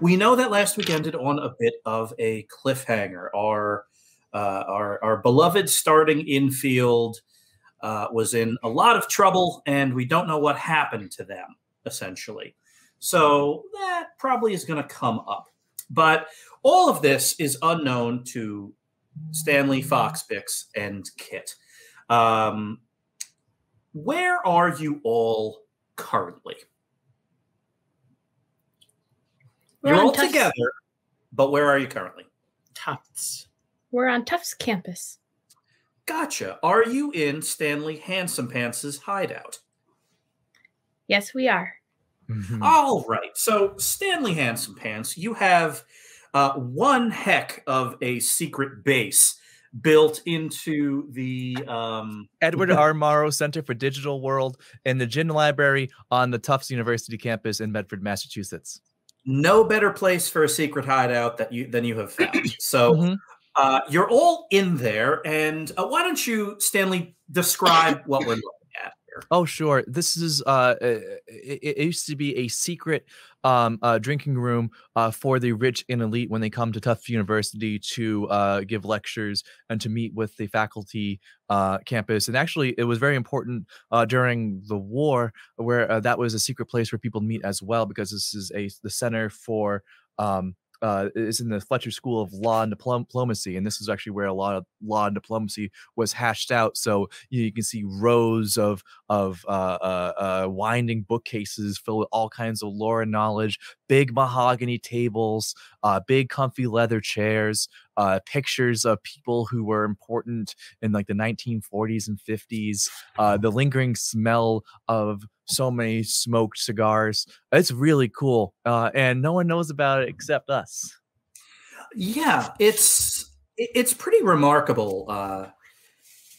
we know that last week ended on a bit of a cliffhanger. Our beloved starting infield was in a lot of trouble, and we don't know what happened to them, essentially. So that probably is going to come up. But all of this is unknown to Stanley, Foxpix, and Kit. Where are you all currently? You're all together, but where are you currently? Tufts. We're on Tufts campus. Gotcha. Are you in Stanley Handsomepants' hideout? Yes, we are. Mm-hmm. All right. So, Stanley Handsomepants, you have one heck of a secret base built into the Edward R. Morrow Center for Digital World in the Gin Library on the Tufts University campus in Medford, Massachusetts. No better place for a secret hideout than you have found. So you're all in there, and why don't you, Stanley, describe what we're looking at here? Oh, sure. This is it used to be a secret drinking room for the rich and elite when they come to Tufts University to give lectures and to meet with the faculty campus. And actually, it was very important during the war, where that was a secret place where people meet as well, because this is the center for is in the Fletcher School of Law and Diplomacy, and this is actually where a lot of law and diplomacy was hashed out. So you can see rows of winding bookcases filled with all kinds of lore and knowledge, big mahogany tables, big comfy leather chairs, pictures of people who were important in like the 1940s and 50s, the lingering smell of so many smoked cigars. It's really cool, and no one knows about it except us. Yeah, it's pretty remarkable.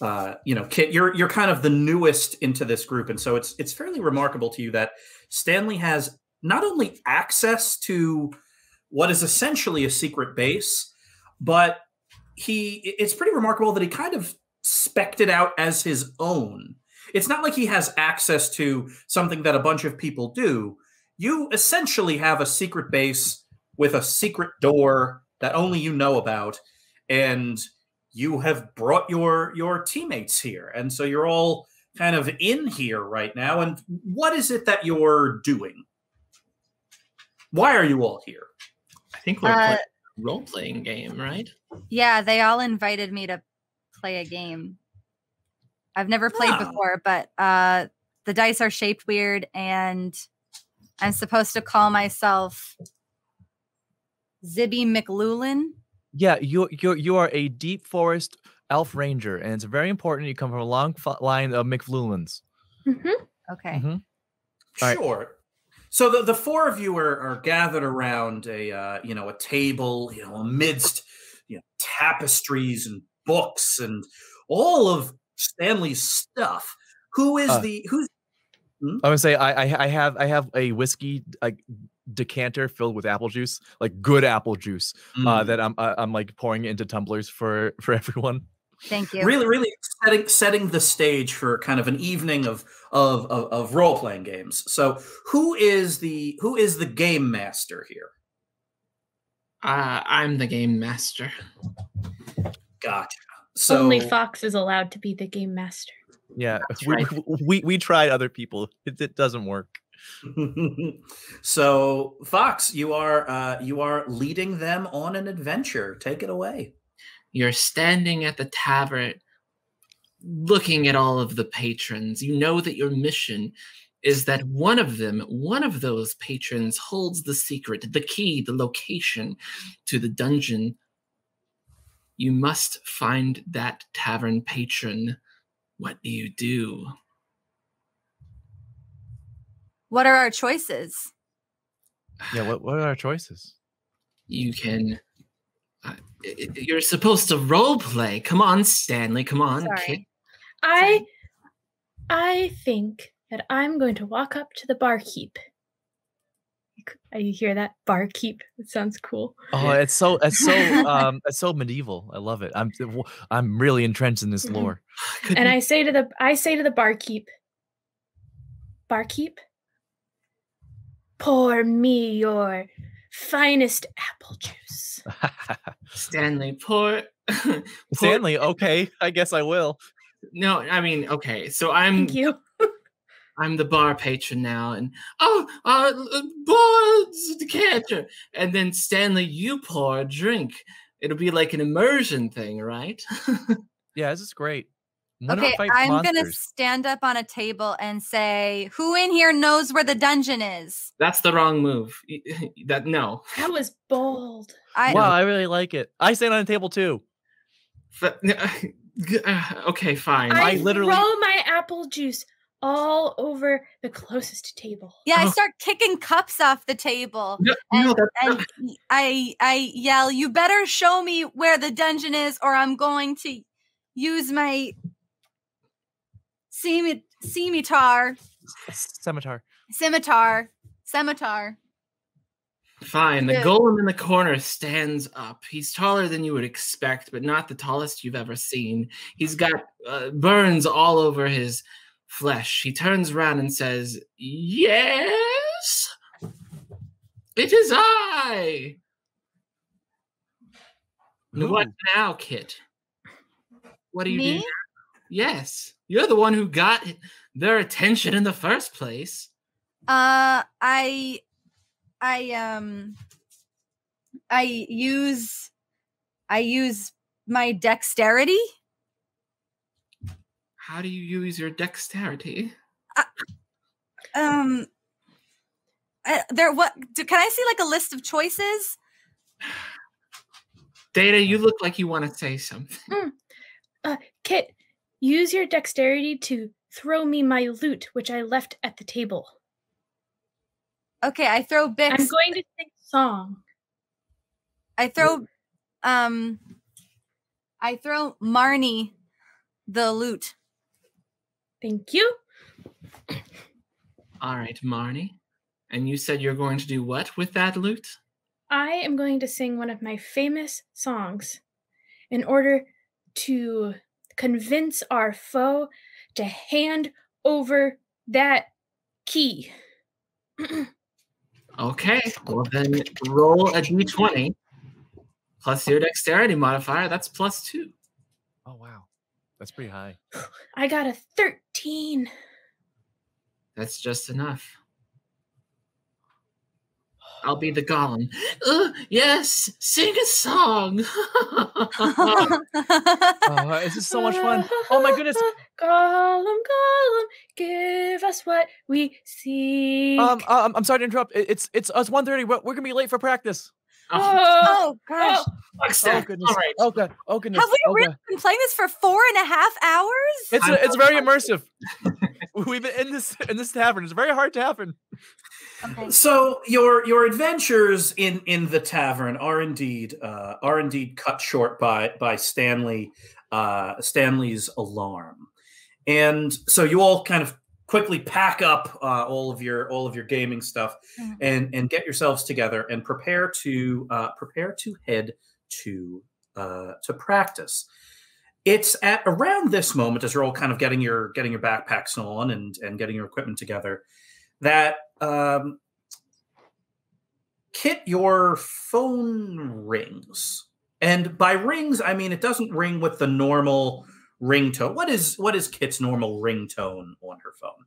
Kit, you're kind of the newest into this group, and so it's fairly remarkable to you that Stanley has not only access to what is essentially a secret base, but it's pretty remarkable that he kind of spec'd it out as his own. It's not like he has access to something that a bunch of people do. You essentially have a secret base with a secret door that only you know about, and you have brought your teammates here. And so you're all kind of in here right now. And what is it that you're doing? Why are you all here? I think we're playing a role-playing game, right? Yeah, they all invited me to play a game. I've never played before, but the dice are shaped weird, and I'm supposed to call myself Zibby McLuhan. Yeah, you are a deep forest elf ranger, and it's very important. You come from a long line of McLuhans. Mm-hmm. Okay. Mm-hmm. Sure. Right. So the four of you are gathered around a table, amidst tapestries and books and all of Stanley's stuff. Who's? I'm gonna say I have a whiskey decanter filled with apple juice, like good apple juice, that I'm like pouring into tumblers for everyone. Thank you. Really setting the stage for kind of an evening of role playing games. So who is the game master here? I'm the game master. Gotcha. So only Fox is allowed to be the game master. Yeah, we tried other people. It doesn't work. So Fox, you are leading them on an adventure. Take it away. You're standing at the tavern, looking at all of the patrons. You know that your mission is that one of those patrons holds the secret, the key, the location to the dungeon. You must find that tavern patron. What do you do? What are our choices? Yeah, what are our choices? You can... you're supposed to role play. Come on, Stanley. Come on. Sorry. I think that I'm going to walk up to the barkeep. You hear that? Barkeep. It sounds cool. Oh, it's so medieval. I love it. I'm really entrenched in this lore. And I say to the barkeep, pour me your finest apple juice. Stanley, pour. Stanley, okay, I guess I will. No, I mean, okay. So Thank you. I'm the bar patron now, and boards the catcher, and then Stanley, you pour a drink. It'll be like an immersion thing, right? Yeah, this is great. Okay, I'm gonna stand up on a table and say, "Who in here knows where the dungeon is?" That's the wrong move. No. That was bold. Wow, I really like it. I stand on a table too. Okay, fine. I literally throw my apple juice all over the closest table. Yeah, I start kicking cups off the table, and I yell, "You better show me where the dungeon is, or I'm going to use my scimitar." Fine. The golem in the corner stands up. He's taller than you would expect, but not the tallest you've ever seen. He's got burns all over his flesh. He turns around and says, "Yes, it is I." Ooh. What now, Kit? What do you Me? do now? Yes, you're the one who got their attention in the first place. I use my dexterity. How do you use your dexterity? Can I see like a list of choices? Data, you look like you want to say something. Kit, use your dexterity to throw me my loot, which I left at the table. Okay, I throw Bix. I'm going to sing a song. I throw Marnie the loot. Thank you. All right, Marnie. And you said you're going to do what with that loot? I am going to sing one of my famous songs in order to convince our foe to hand over that key. Okay, well then roll a d20 plus your dexterity modifier. That's +2. Oh, wow. That's pretty high. I got a 13. That's just enough. I'll be the golem. Yes, sing a song. Oh, this is so much fun. Oh my goodness. Golem, give us what we seek. I'm sorry to interrupt. It's us 1:30. We're gonna be late for practice. Oh gosh. Oh goodness. All right. Oh goodness. Have we really been playing this for 4.5 hours? It's very immersive. We've been in this tavern. It's very hard to happen. Okay. So your adventures in the tavern are indeed cut short by Stanley's alarm, and so you all kind of quickly pack up all of your gaming stuff and get yourselves together and prepare to head to practice. It's at around this moment, as you're all kind of getting your backpacks on and getting your equipment together, that Kit, your phone rings. And by rings, I mean it doesn't ring with the normal ringtone. What is Kit's normal ringtone on her phone?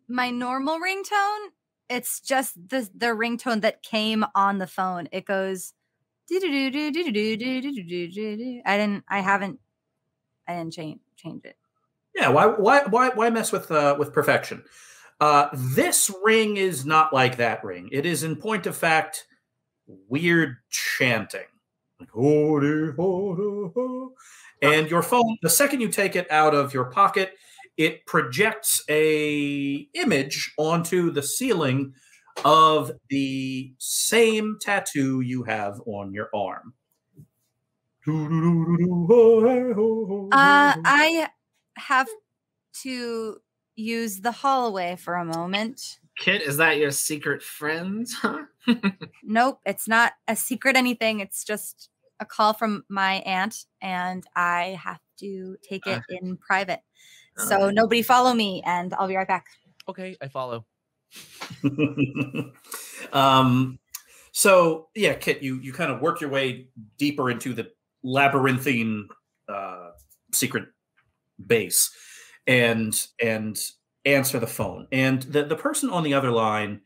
My normal ringtone? It's just the ringtone that came on the phone. It goes I didn't change it. Yeah, why mess with perfection? This ring is not like that ring. It is, in point of fact, weird chanting. Like, and your phone, the second you take it out of your pocket, it projects a image onto the ceiling of the same tattoo you have on your arm. I have to use the hallway for a moment. Kit, is that your secret friend? Nope, it's not a secret anything. It's just a call from my aunt, and I have to take it in private. So nobody follow me, and I'll be right back. Okay, I follow. So yeah, Kit, you kind of work your way deeper into the labyrinthine secret base and answer the phone. And the person on the other line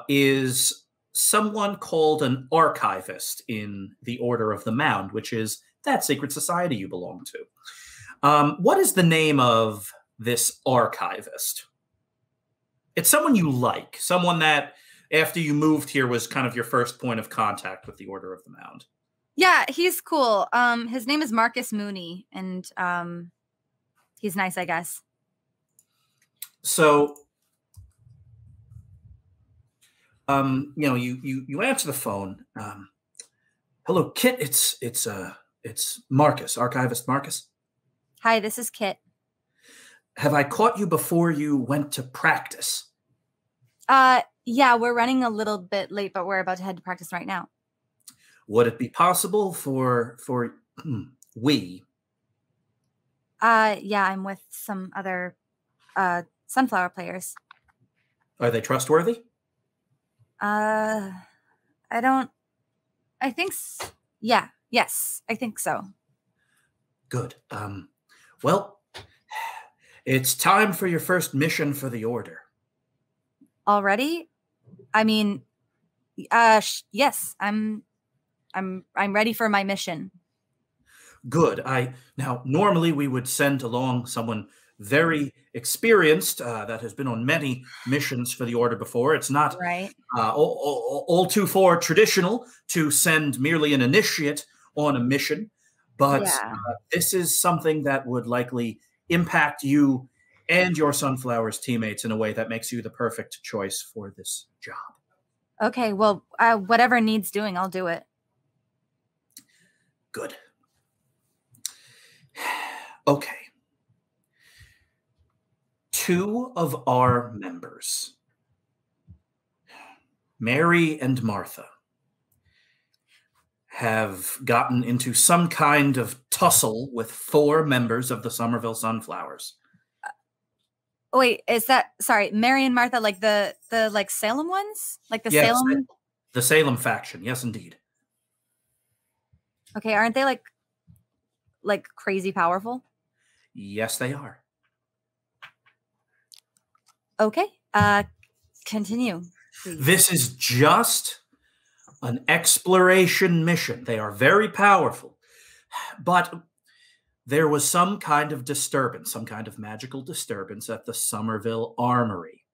is someone called an archivist in the Order of the Mound, which is that secret society you belong to. What is the name of this archivist? It's someone you like, someone that after you moved here was kind of your first point of contact with the Order of the Mound. Yeah, he's cool. His name is Marcus Mooney, and he's nice, I guess. So, you answer the phone. Hello, Kit. It's Marcus, archivist Marcus. Hi, this is Kit. Have I caught you before you went to practice? Yeah, we're running a little bit late, but we're about to head to practice right now. Would it be possible for we? Yeah, I'm with some other Sunflower players. Are they trustworthy? I think yeah, yes, I think so. Good. Well, it's time for your first mission for the Order. Already? I mean, yes, I'm ready for my mission. Good. Now normally we would send along someone very experienced that has been on many missions for the Order before. It's not right. All too for traditional to send merely an initiate on a mission, but this is something that would likely impact you and your Sunflowers teammates in a way that makes you the perfect choice for this job. Okay, well, whatever needs doing, I'll do it. Good. Okay. 2 of our members, Mary and Martha, have gotten into some kind of tussle with 4 members of the Somerville Sunflowers. Wait, is that, sorry, Mary and Martha, like the like Salem ones? Like the Yes, Salem? The Salem faction, yes, indeed. Okay, aren't they like crazy powerful? Yes, they are. Okay, continue, please. This is just an exploration mission. They are very powerful, but there was some kind of disturbance, some kind of magical disturbance at the Somerville Armory.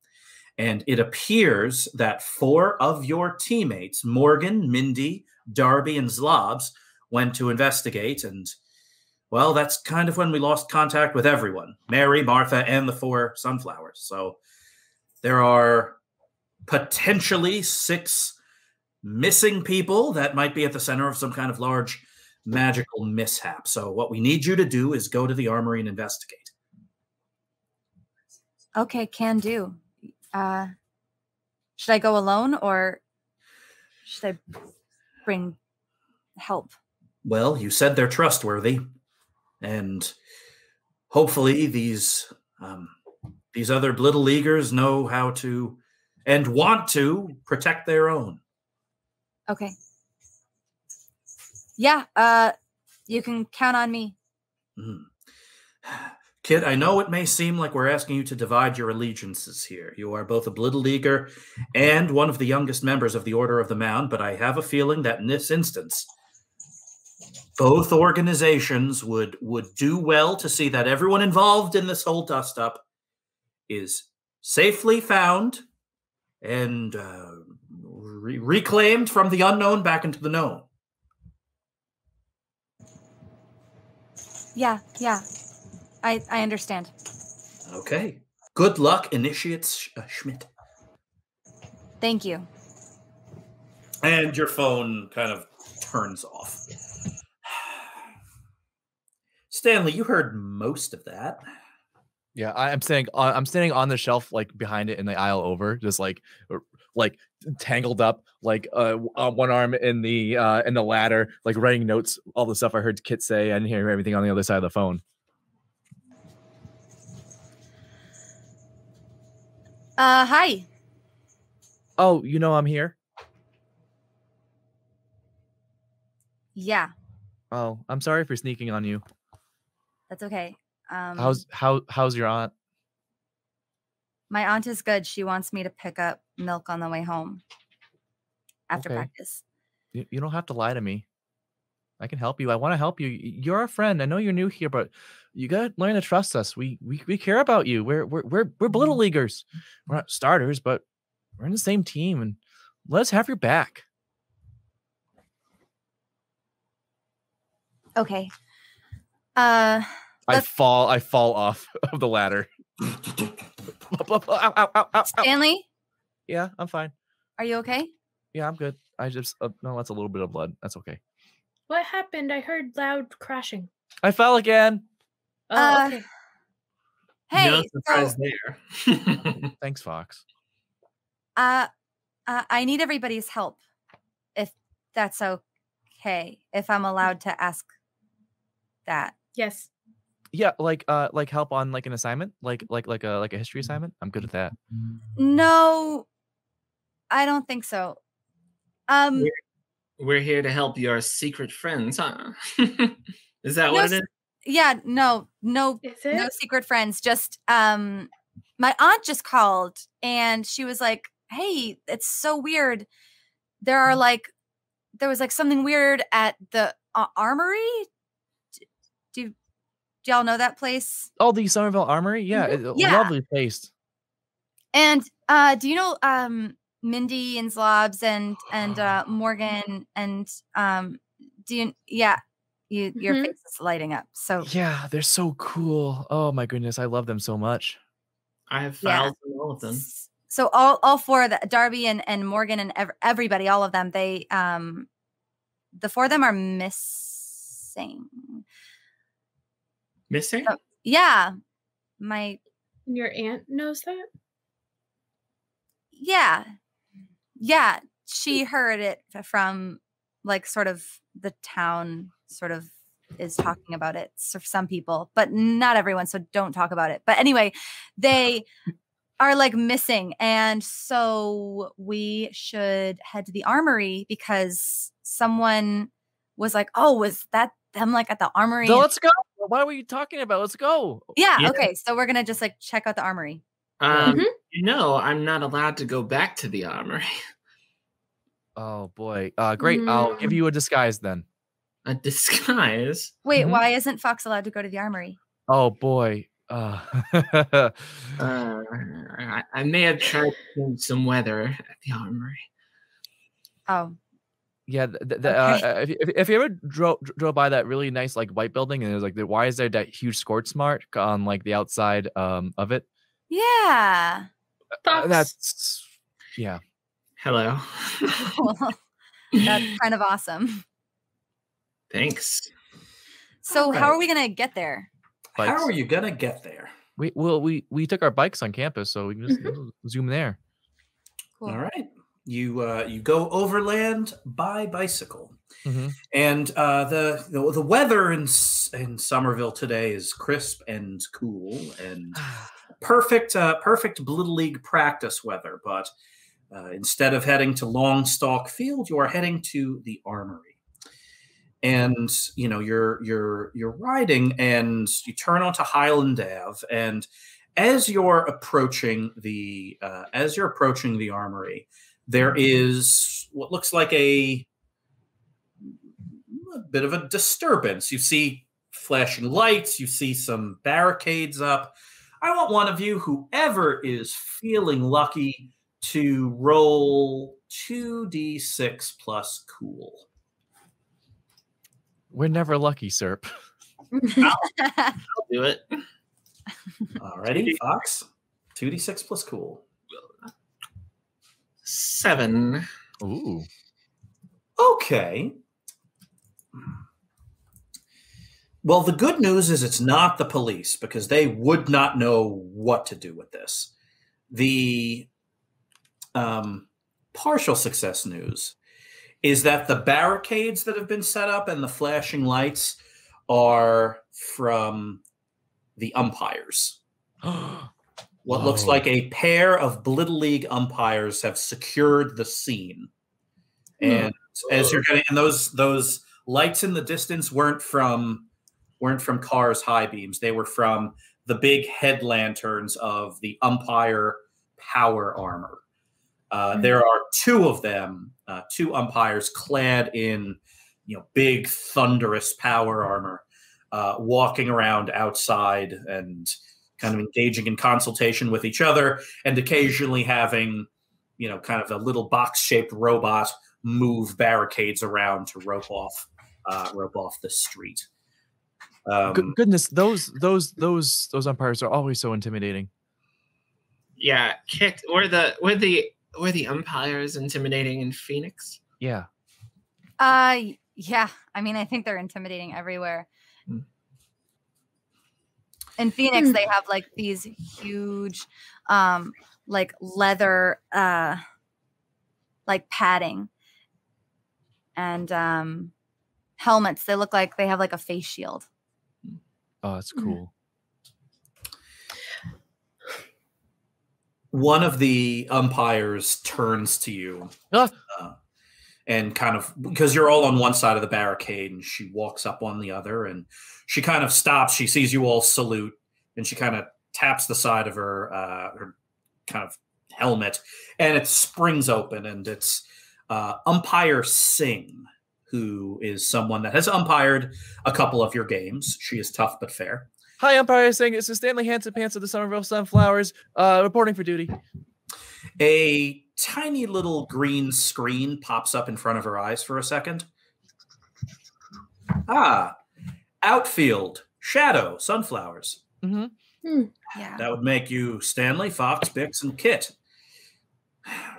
And it appears that 4 of your teammates, Morgan, Mindy, Darby, and Zlobs, went to investigate. And, well, that's kind of when we lost contact with everyone. Mary, Martha, and the 4 Sunflowers. So there are potentially 6 missing people that might be at the center of some kind of large magical mishap. So what we need you to do is go to the armory and investigate. Okay, can do. Should I go alone or should I bring help? Well, you said they're trustworthy, and hopefully these other Blittle Leaguers know how to and want to protect their own. Okay. Yeah, you can count on me. Kid, I know it may seem like we're asking you to divide your allegiances here. You are both a Blittle Leaguer and one of the youngest members of the Order of the Mound, but I have a feeling that in this instance, both organizations would do well to see that everyone involved in this whole dust-up is safely found and reclaimed from the unknown back into the known. Yeah. I understand. Okay. Good luck, Initiate Schmidt. Thank you. And your phone kind of turns off. Stanley, you heard most of that. Yeah, I'm standing on the shelf, like behind it in the aisle over, just like tangled up, like one arm in the ladder, like writing notes, all the stuff I heard Kit say. I didn't hear everything on the other side of the phone. Hi. Oh, I'm here. Yeah, Oh, I'm sorry for sneaking on you. that's okay. How's your aunt? My aunt is good. She wants me to pick up milk on the way home after Okay. practice. You don't have to lie to me. I can help you. I want to help you. You're a friend. I know you're new here, but you gotta learn to trust us. We care about you. We're Blittle Leaguers. We're not starters, but we're in the same team, and let's have your back. Okay. I fall off of the ladder. Ow, ow, ow, ow. Stanley, Yeah, I'm fine. are you okay? Yeah, I'm good. I just no, that's a little bit of blood. That's okay. What happened? I heard loud crashing. I fell again. Oh, okay. Hey, No surprise so, there. Thanks, Fox. I need everybody's help, if that's okay. If I'm allowed to ask that. Yes. Yeah, like help on like an assignment, like a history assignment. I'm good at that. No, I don't think so. We're here to help your secret friends, huh? Is that No, what it is? Yeah, no Is it? no secret friends. Just my aunt just called and she was like, "Hey, it's so weird. There was like something weird at the armory. Do y'all know that place?" Oh, the Somerville Armory. Yeah, Yeah. Lovely place. And do you know Mindy and Zlobs and Morgan and your face is lighting up. So Yeah, they're so cool. Oh my goodness, I love them so much. I have files on all of them. So all four of the Darby and Morgan and everybody, all of them, they the four of them are missing. Missing? So, yeah. Your aunt knows that? Yeah. She heard it from like sort of the town sort of is talking about it for some people, but not everyone. So don't talk about it. But anyway, they are like missing. And so we should head to the armory because someone was like, "Oh, was that them like at the armory?" So let's go. What were you talking about? Let's go. Yeah. Okay. So we're going to just like check out the armory. I'm not allowed to go back to the armory. Oh boy. Great. I'll give you a disguise then. A disguise? Wait, why isn't Fox allowed to go to the armory? Oh boy. I may have tried to change some weather at the armory. Oh. Yeah, if you ever drove by that really nice like white building and there's like why is there that huge scorch mark on like the outside of it? Yeah. That's yeah. Hello. That's kind of awesome. Thanks. So All how right. are we gonna get there? Bikes. How are you gonna get there? We took our bikes on campus, so we can just zoom there. Cool. All right. You go overland by bicycle, Mm-hmm. and the weather in Somerville today is crisp and cool and perfect Blittle League practice weather. But instead of heading to Longstalk Field, you are heading to the armory, and you're riding, and you turn onto Highland Ave, and as you're approaching the armory, there is what looks like a bit of a disturbance. You see flashing lights. You see some barricades up. I want one of you, whoever is feeling lucky, to roll 2d6 plus cool. We're never lucky, Serp. I'll do it. Alrighty, Fox. 2d6 plus cool. 7. Ooh. Okay. Well, the good news is it's not the police because they would not know what to do with this. The partial success news is that the barricades that have been set up and the flashing lights are from the umpires. What looks like a pair of Blittle League umpires have secured the scene. And as you're getting, and those lights in the distance weren't from cars' high beams. They were from the big head lanterns of the umpire power armor. There are two of them, two umpires clad in, big thunderous power armor, walking around outside and kind of engaging in consultation with each other, and occasionally having, kind of a little box-shaped robot move barricades around to rope off the street. Goodness, those umpires are always so intimidating. Yeah, were the umpires intimidating in Phoenix? Yeah. Yeah. I mean, I think they're intimidating everywhere. In Phoenix, they have like these huge, like leather, like padding, and helmets. They look like they have like a face shield. Oh, that's cool. One of the umpires turns to you and kind of, because you're all on one side of the barricade, and she walks up on the other, and she kind of stops. She sees you all salute, and she kind of taps the side of her kind of helmet, and it springs open, and it's Umpire Singh, who is someone that has umpired a couple of your games. She is tough but fair. Hi, Umpire Singh. This is Stanley Handsomepants of the Somerville Sunflowers, reporting for duty. A tiny little green screen pops up in front of her eyes for a second. Outfield, shadow, sunflowers. Mm-hmm. Yeah. That would make you Stanley, Fox, Bix, and Kit.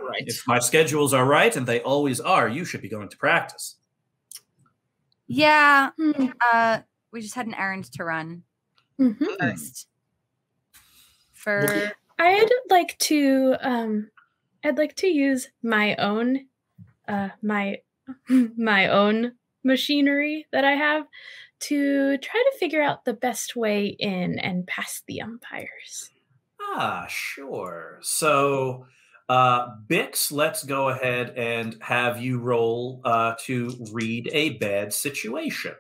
Right. If my schedules are right, and they always are, you should be going to practice. Yeah. We just had an errand to run first. I'd like to use my own my own machinery that I have to try to figure out the best way in and past the umpires. Sure. So, Bix, let's go ahead and have you roll to read a bad situation.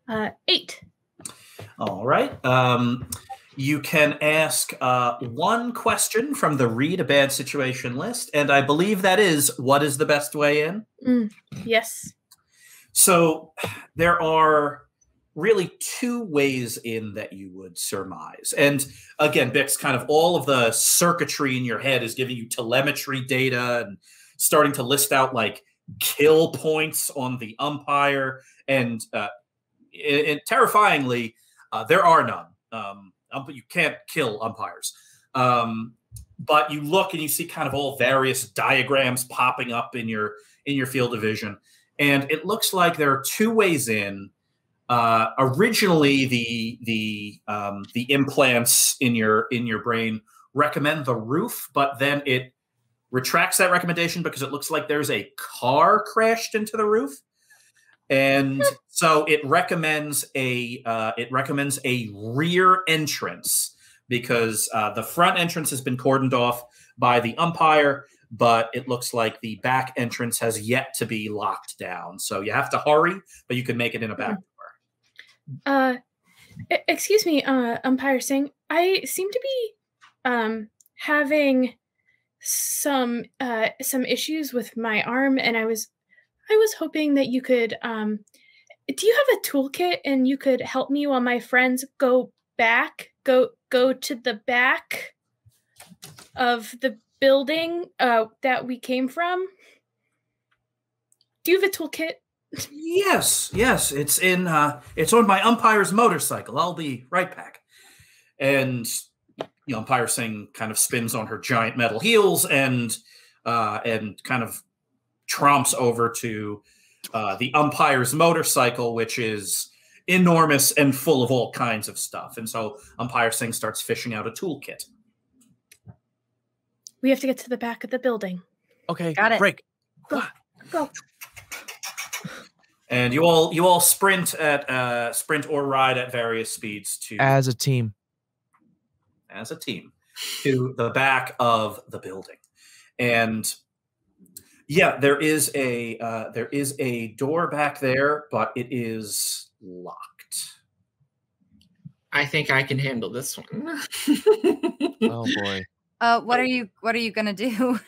8. All right. You can ask one question from the read a bad situation list, and I believe that is, what is the best way in? Yes. So there are really two ways in that you would surmise. And again, Bix, kind of all of the circuitry in your head is giving you telemetry data and starting to list out like kill points on the umpire. And terrifyingly, there are none. You can't kill umpires. But you look and you see kind of all various diagrams popping up in your field of vision. And it looks like there are two ways in. Originally, the implants in your brain recommend the roof, but then it retracts that recommendation because it looks like there's a car crashed into the roof, and so it recommends a rear entrance because the front entrance has been cordoned off by the umpire. But it looks like the back entrance has yet to be locked down. So you have to hurry, but you can make it in a back door. Excuse me, Umpire Singh. I seem to be having some issues with my arm, and I was hoping that you could do you have a toolkit and you could help me while my friends go to the back of the building that we came from? Do you have a toolkit? Yes. It's on my umpire's motorcycle. I'll be right back. And Umpire Singh kind of spins on her giant metal heels and kind of tromps over to the umpire's motorcycle, which is enormous and full of all kinds of stuff. And so Umpire Singh starts fishing out a toolkit. We have to get to the back of the building. Okay, got it. Break. Go. And you all sprint or ride at various speeds as a team to the back of the building. And yeah, there is a door back there, but it is locked. I think I can handle this one. Oh boy. What are you gonna do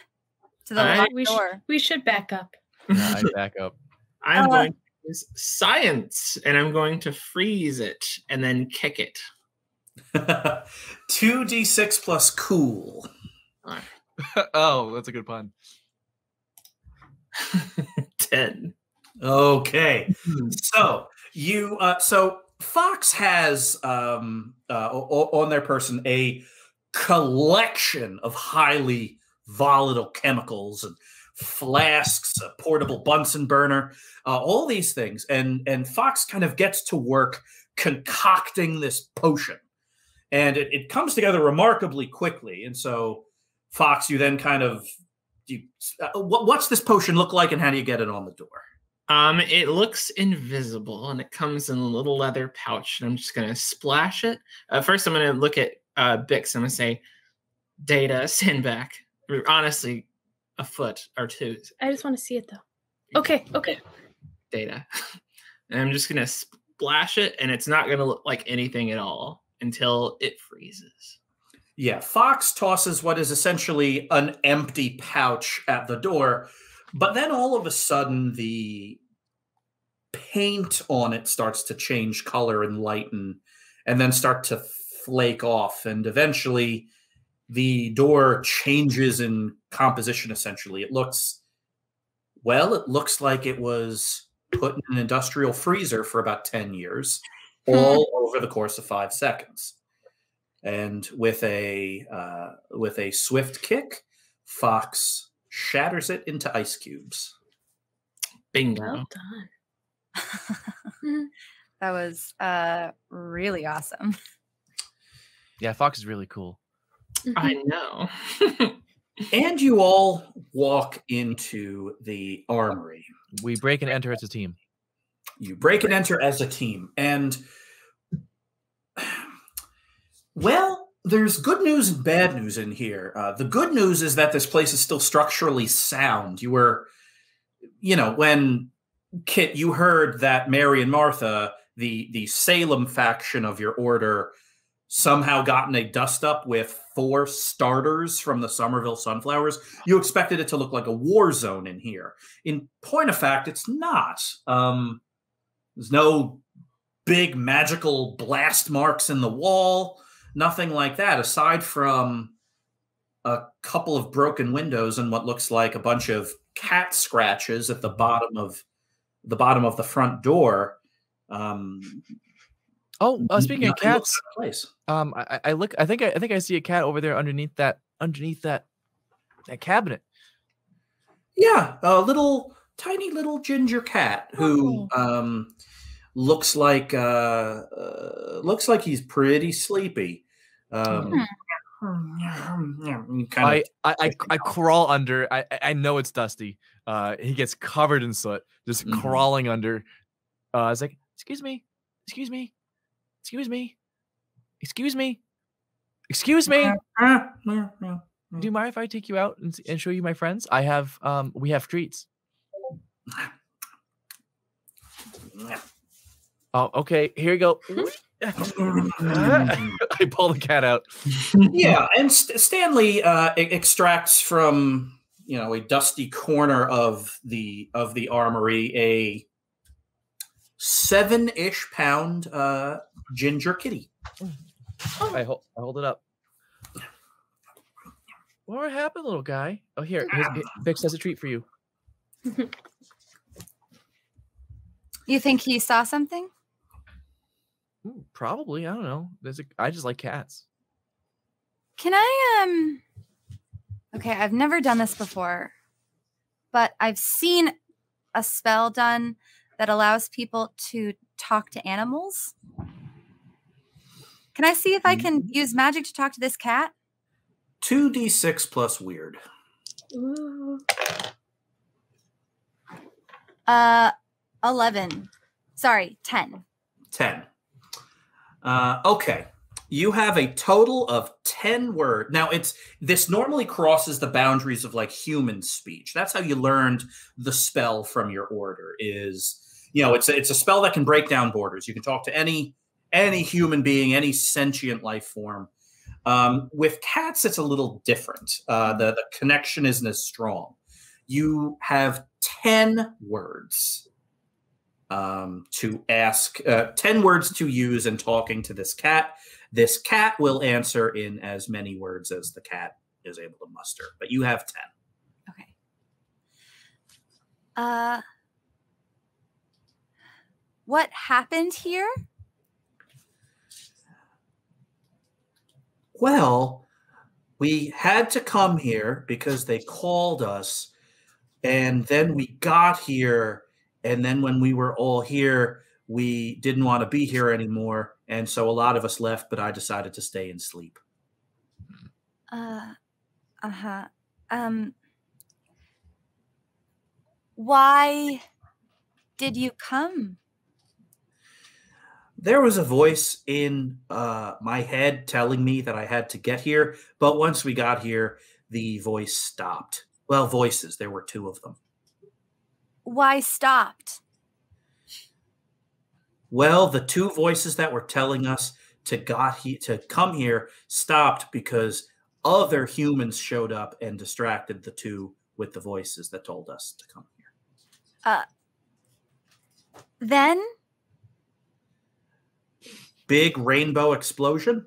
to the locked door? We should back up. Yeah, I back up. I'm going to use science, and I'm going to freeze it and then kick it. 2d6 plus cool. Oh, that's a good pun. 10. Okay. So Fox has on their person a collection of highly volatile chemicals and flasks, a portable Bunsen burner, all these things, and Fox kind of gets to work concocting this potion, and it comes together remarkably quickly. And so, Fox, you then kind of what's this potion look like, and how do you get it on the door? It looks invisible, and it comes in a little leather pouch. And I'm just gonna splash it. First, I'm gonna look at Bix. I'm gonna say, "Data, stand back." Honestly, a foot or two. I just want to see it though. Okay. Data. And I'm just gonna splash it, and it's not gonna look like anything at all until it freezes. Yeah, Fox tosses what is essentially an empty pouch at the door, but then all of a sudden the paint on it starts to change color and lighten, and then start to flake off, and eventually the door changes in composition. Essentially, it looks like it was put in an industrial freezer for about 10 years, all over the course of 5 seconds. And with a swift kick, Fox shatters it into ice cubes. Bingo. Well done. That was really awesome. Yeah, Fox is really cool. I know. And you all walk into the armory. We break and enter as a team. You break and enter as a team. And, well, there's good news and bad news in here. The good news is that this place is still structurally sound. You were, when, Kit, you heard that Mary and Martha, the Salem faction of your order, somehow gotten a dust-up with 4 starters from the Somerville Sunflowers. You expected it to look like a war zone in here. In point of fact, it's not. There's no big magical blast marks in the wall, nothing like that, aside from a couple of broken windows and what looks like a bunch of cat scratches at the bottom of the front door. Speaking of cats, place. I look. I think I see a cat over there underneath that cabinet. Yeah, a tiny little ginger cat who looks like he's pretty sleepy. I crawl under. I know it's Dusty. He gets covered in soot, just crawling under. It's like, excuse me. Do you mind if I take you out and show you my friends? We have treats. Oh, okay. Here you go. I pull the cat out. Yeah, and Stanley extracts from a dusty corner of the armory a 7-ish pound ginger kitty. I hold it up. What happened, little guy? Oh, here, Bix has a treat for you. You think he saw something? Probably. I don't know. I just like cats. Can I Okay, I've never done this before, but I've seen a spell done that allows people to talk to animals. Can I see if I can use magic to talk to this cat? 2d6 plus weird. Ooh. 11. Sorry, 10. 10. Okay. You have a total of 10 words. Now, this normally crosses the boundaries of like human speech. That's how you learned the spell from your order is, it's a spell that can break down borders. You can talk to any human being, any sentient life form. With cats, it's a little different. The connection isn't as strong. You have 10 words to ask, 10 words to use in talking to this cat. This cat will answer in as many words as the cat is able to muster, but you have 10. Okay. What happened here? Well, we had to come here because they called us, and then we got here, and then when we were all here, we didn't want to be here anymore, and so a lot of us left, but I decided to stay and sleep. Why did you come? There was a voice in my head telling me that I had to get here, but once we got here, the voice stopped. Well, voices, there were 2 of them. Why stopped? Well, the 2 voices that were telling us to come here stopped because other humans showed up and distracted the 2 with the voices that told us to come here. Then? Big rainbow explosion?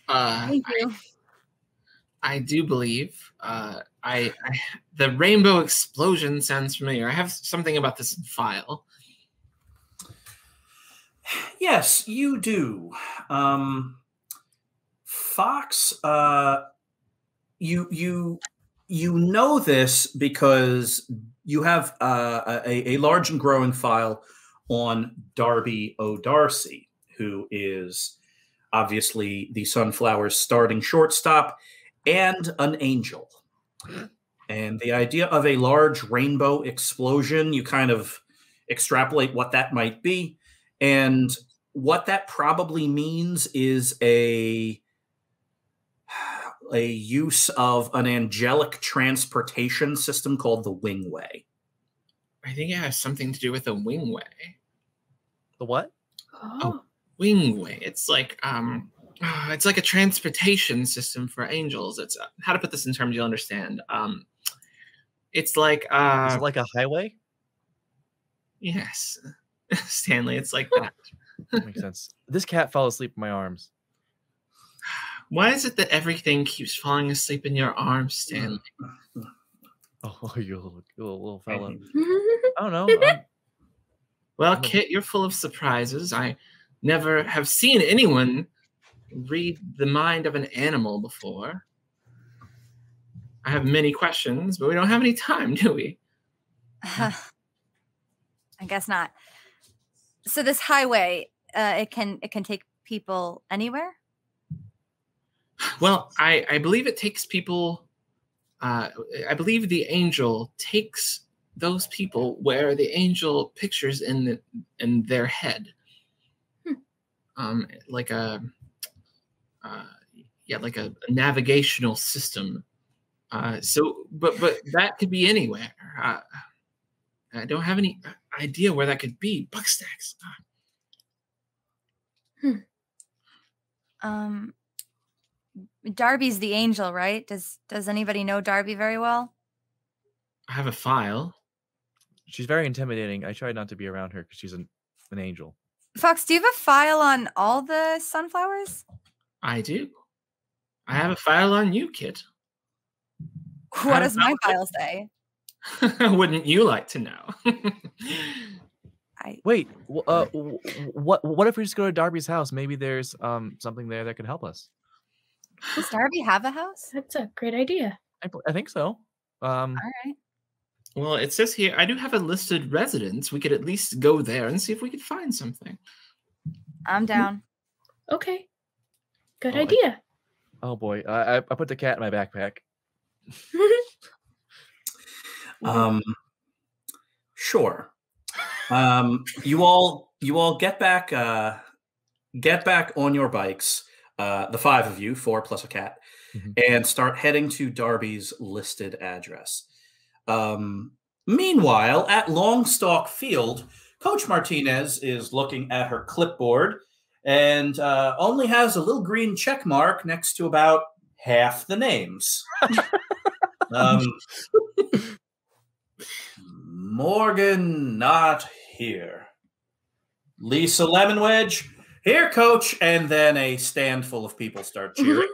Thank you. I do believe. The rainbow explosion sounds familiar. I have something about this in file. Yes, you do. Fox, you know this because you have a large and growing file on Darby O'Darcy, who is obviously the Sunflowers' starting shortstop and an angel. And the idea of a large rainbow explosion, you kind of extrapolate what that might be. And what that probably means is a use of an angelic transportation system called the Wingway. I think it has something to do with a wingway. The what? Oh, wingway. It's like a transportation system for angels. It's how to put this in terms you'll understand. It's like is it like a highway? Yes, Stanley. It's like that. That makes sense. This cat fell asleep in my arms. Why is it that everything keeps falling asleep in your arms, Stanley? Oh, you little fella. I don't know. Well, Kit, you're full of surprises. I never have seen anyone read the mind of an animal before. I have many questions, but we don't have any time, do we? I guess not. So this highway, it can take people anywhere? Well, I believe it takes people. I believe the angel takes those people where the angel pictures in their head, like a navigational system. But that could be anywhere. I don't have any idea where that could be. Buckstacks. Darby's the angel, right? Does anybody know Darby very well? I have a file. She's very intimidating. I try not to be around her because she's an angel. Fox, do you have a file on all the sunflowers? I do. I have a file on you, Kit. What does my file say? Wouldn't you like to know? Wait. What if we just go to Darby's house? Maybe there's something there that could help us. Does Darby have a house? That's a great idea. I think so. All right. Well, it says here, I do have a listed residence. We could at least go there and see if we could find something. I'm down. Okay. Good idea. Oh boy. I put the cat in my backpack. Sure. You all You all get back on your bikes, the 5 of you, 4 plus a cat, and start heading to Darby's listed address. Meanwhile, at Longstalk Field, Coach Martinez is looking at her clipboard and only has a little green check mark next to about half the names. Morgan, not here. Lisa Lemonwedge, here, Coach. And then a stand full of people start cheering.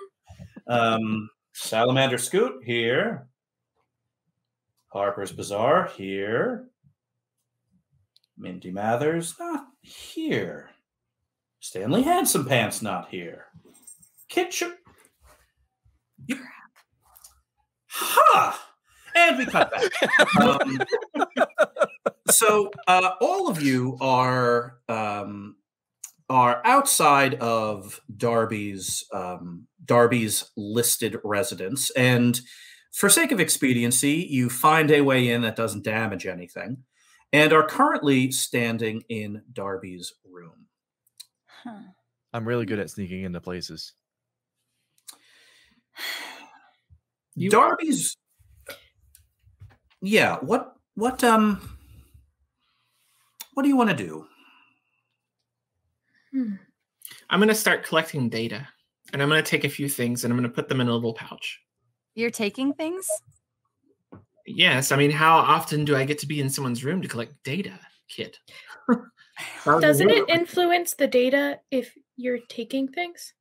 Salamander Scoot, here. Harper's Bazaar, here. Mindy Mathers, not here. Stanley Handsomepants, not here. Kitchen. Ha! And we cut back. So all of you are outside of Darby's listed residence, and for sake of expediency, you find a way in that doesn't damage anything, and are currently standing in Darby's room. Huh. I'm really good at sneaking into places. Darby's. Yeah. What do you want to do? I'm going to start collecting data, and I'm going to take a few things, and I'm going to put them in a little pouch. You're taking things? Yes. I mean, how often do I get to be in someone's room to collect data, kid? Doesn't it influence the data if you're taking things?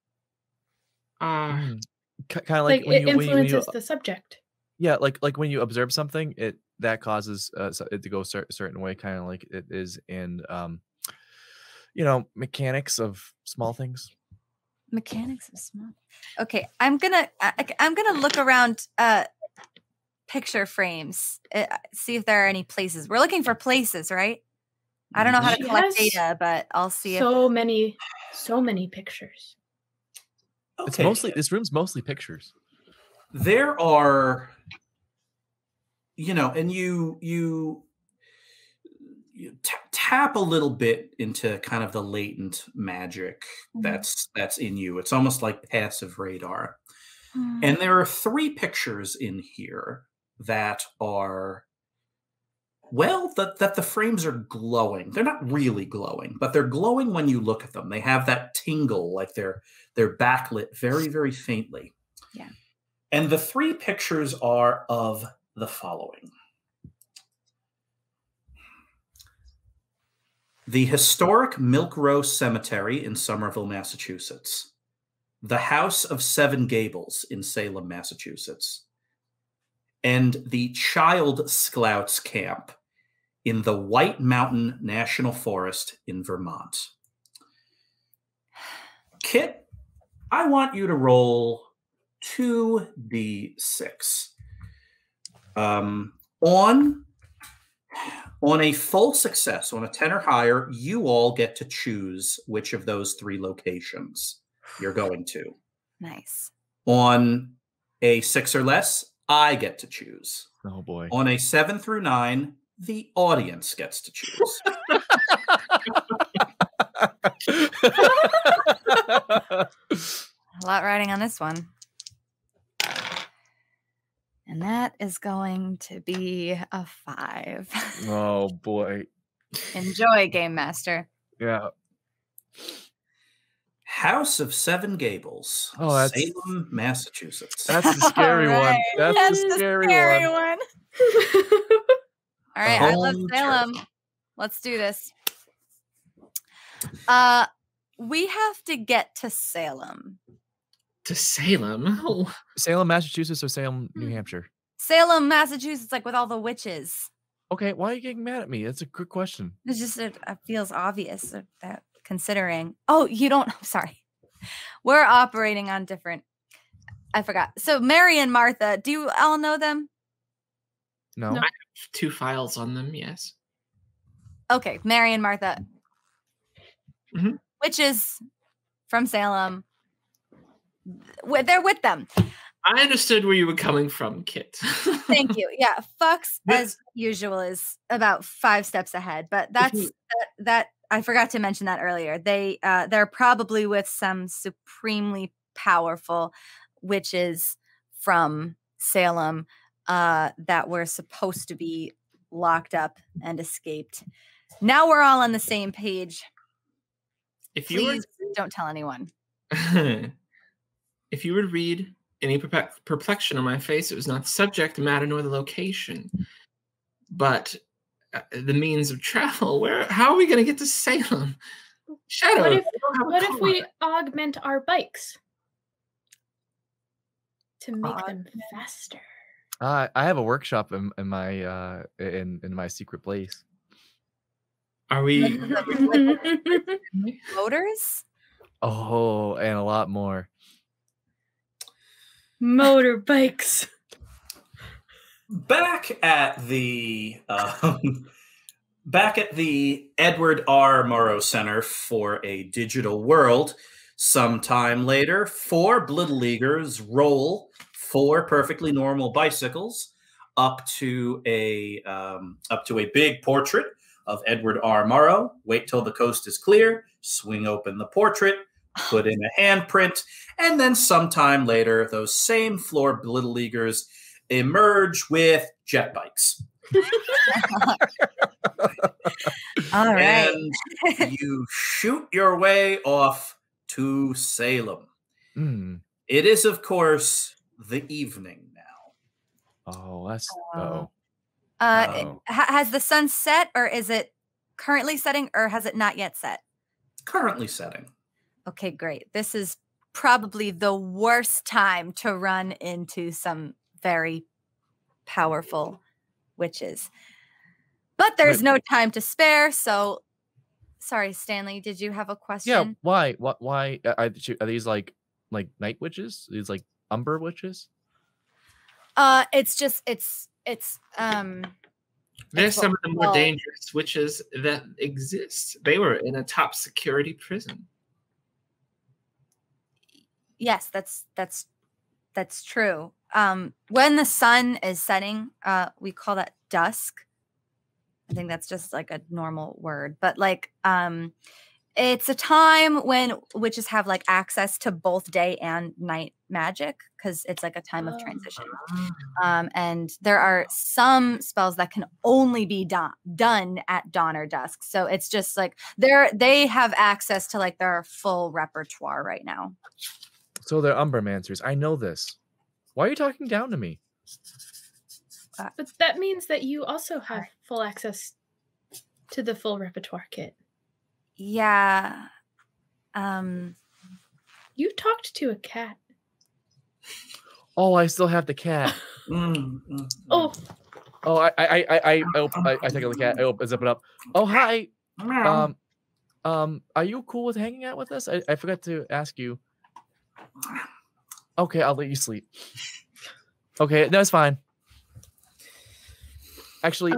Kind of like it influences the subject. Yeah, like when you observe something, that causes it to go a certain way, kind of like it is in mechanics of small things. Mechanics of small. Okay, I'm gonna look around picture frames, see if there are any places. We're looking for places, right? I don't know how to collect data, but I'll see. So many pictures. Okay. It's mostly, this room's mostly pictures. There are, and you tap a little bit into kind of the latent magic that's in you. It's almost like passive radar. And there are 3 pictures in here that are, that the frames are glowing. They're not really glowing, but they're glowing when you look at them. They have that tingle, like they're backlit very, very faintly. Yeah. And the 3 pictures are of the following. The historic Milk Row Cemetery in Somerville, Massachusetts. The House of 7 Gables in Salem, Massachusetts. And the Child Scouts Camp in the White Mountain National Forest in Vermont. Kit, I want you to roll 2d6. On a full success, on a 10 or higher, you all get to choose which of those 3 locations you're going to. Nice. On a 6 or less, I get to choose. Oh boy. On a 7 through 9, the audience gets to choose. A lot riding on this one. And that is going to be a 5. Oh boy. Enjoy, Game Master. Yeah. House of 7 Gables, Salem, Massachusetts. That's the scary one. That's the scary one. All right, I love Salem. Let's do this. We have to get to Salem. To Salem? Oh. Salem, Massachusetts, or Salem, New Hampshire? Salem, Massachusetts, like with all the witches. Okay, why are you getting mad at me? That's a good question. It's just, it feels obvious that considering. Oh, you don't. I'm sorry. We're operating on different. I forgot. So Mary and Martha, do you all know them? No. I have 2 files on them, yes. Okay, Mary and Martha. Mm-hmm. Witches from Salem. They're with them. I understood where you were coming from, Kit. Thank you. Yeah, Fox, as usual, is about 5 steps ahead, but that's that I forgot to mention that earlier. They're probably with some supremely powerful witches from Salem that were supposed to be locked up and escaped. Now we're all on the same page. Please don't tell anyone. If you would read any perplexion on my face, it was not the subject matter nor the location, but the means of travel. How are we going to get to Salem? Shadow. What if we augment our bikes to make them faster? I have a workshop in my secret place. Are we motors? Oh, and a lot more. Motorbikes. Back at the Edward R. Murrow Center for a Digital World, sometime later, 4 Blittle Leaguers roll 4 perfectly normal bicycles up to a big portrait of Edward R. Murrow. Wait till the coast is clear, swing open the portrait, put in a handprint, and then sometime later, those same 4 Blittle Leaguers emerge with jet bikes. All right. And you shoot your way off to Salem. It is, of course, the evening now. Oh, that's has the sun set, or is it currently setting, or has it not yet set? Currently setting. Okay, great. This is probably the worst time to run into some very powerful witches. But there's no time to spare, so sorry, Stanley, did you have a question? Yeah, why? Why are these like night witches? These like umber witches? It's they're some of the more dangerous witches that exist. They were in a top security prison. Yes, that's true. When the sun is setting, we call that dusk. I think that's just like a normal word, but like it's a time when witches have like access to both day and night magic, because it's like a time of transition. And there are some spells that can only be done at dawn or dusk. So it's just like they have access to like their full repertoire right now. So they're umbermancers. I know this. Why are you talking down to me? But that means that you also have full access to the full repertoire kit. Yeah. You talked to a cat. Oh, I still have the cat. Oh. Oh, I take out the cat. I zip it up. Oh, hi. Are you cool with hanging out with us? I forgot to ask you. Okay, I'll let you sleep. Okay, that's fine. Actually,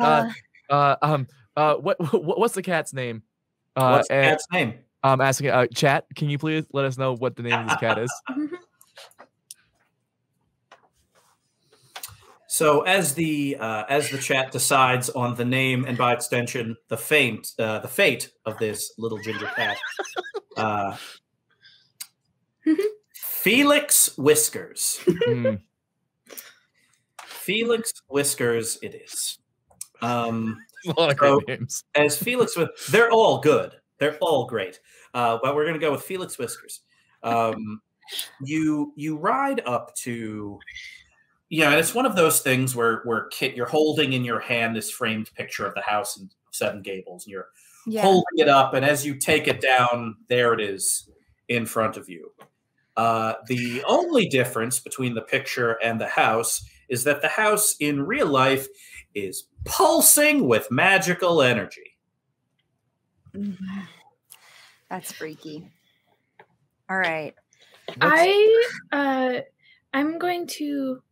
what's the cat's name? What's the cat's name? I'm asking. Chat, can you please let us know what the name of this cat is? So as the chat decides on the name and by extension the fate of this little ginger cat, Felix Whiskers. Felix Whiskers it is. A lot of great names. As Felix, they're all good. They're all great. But we're going to go with Felix Whiskers. You ride up to, and it's one of those things where you're holding in your hand this framed picture of the house in Seven Gables, and you're holding it up, and as you take it down, there it is in front of you. The only difference between the picture and the house is that the house in real life is pulsing with magical energy. That's freaky. All right. I'm going to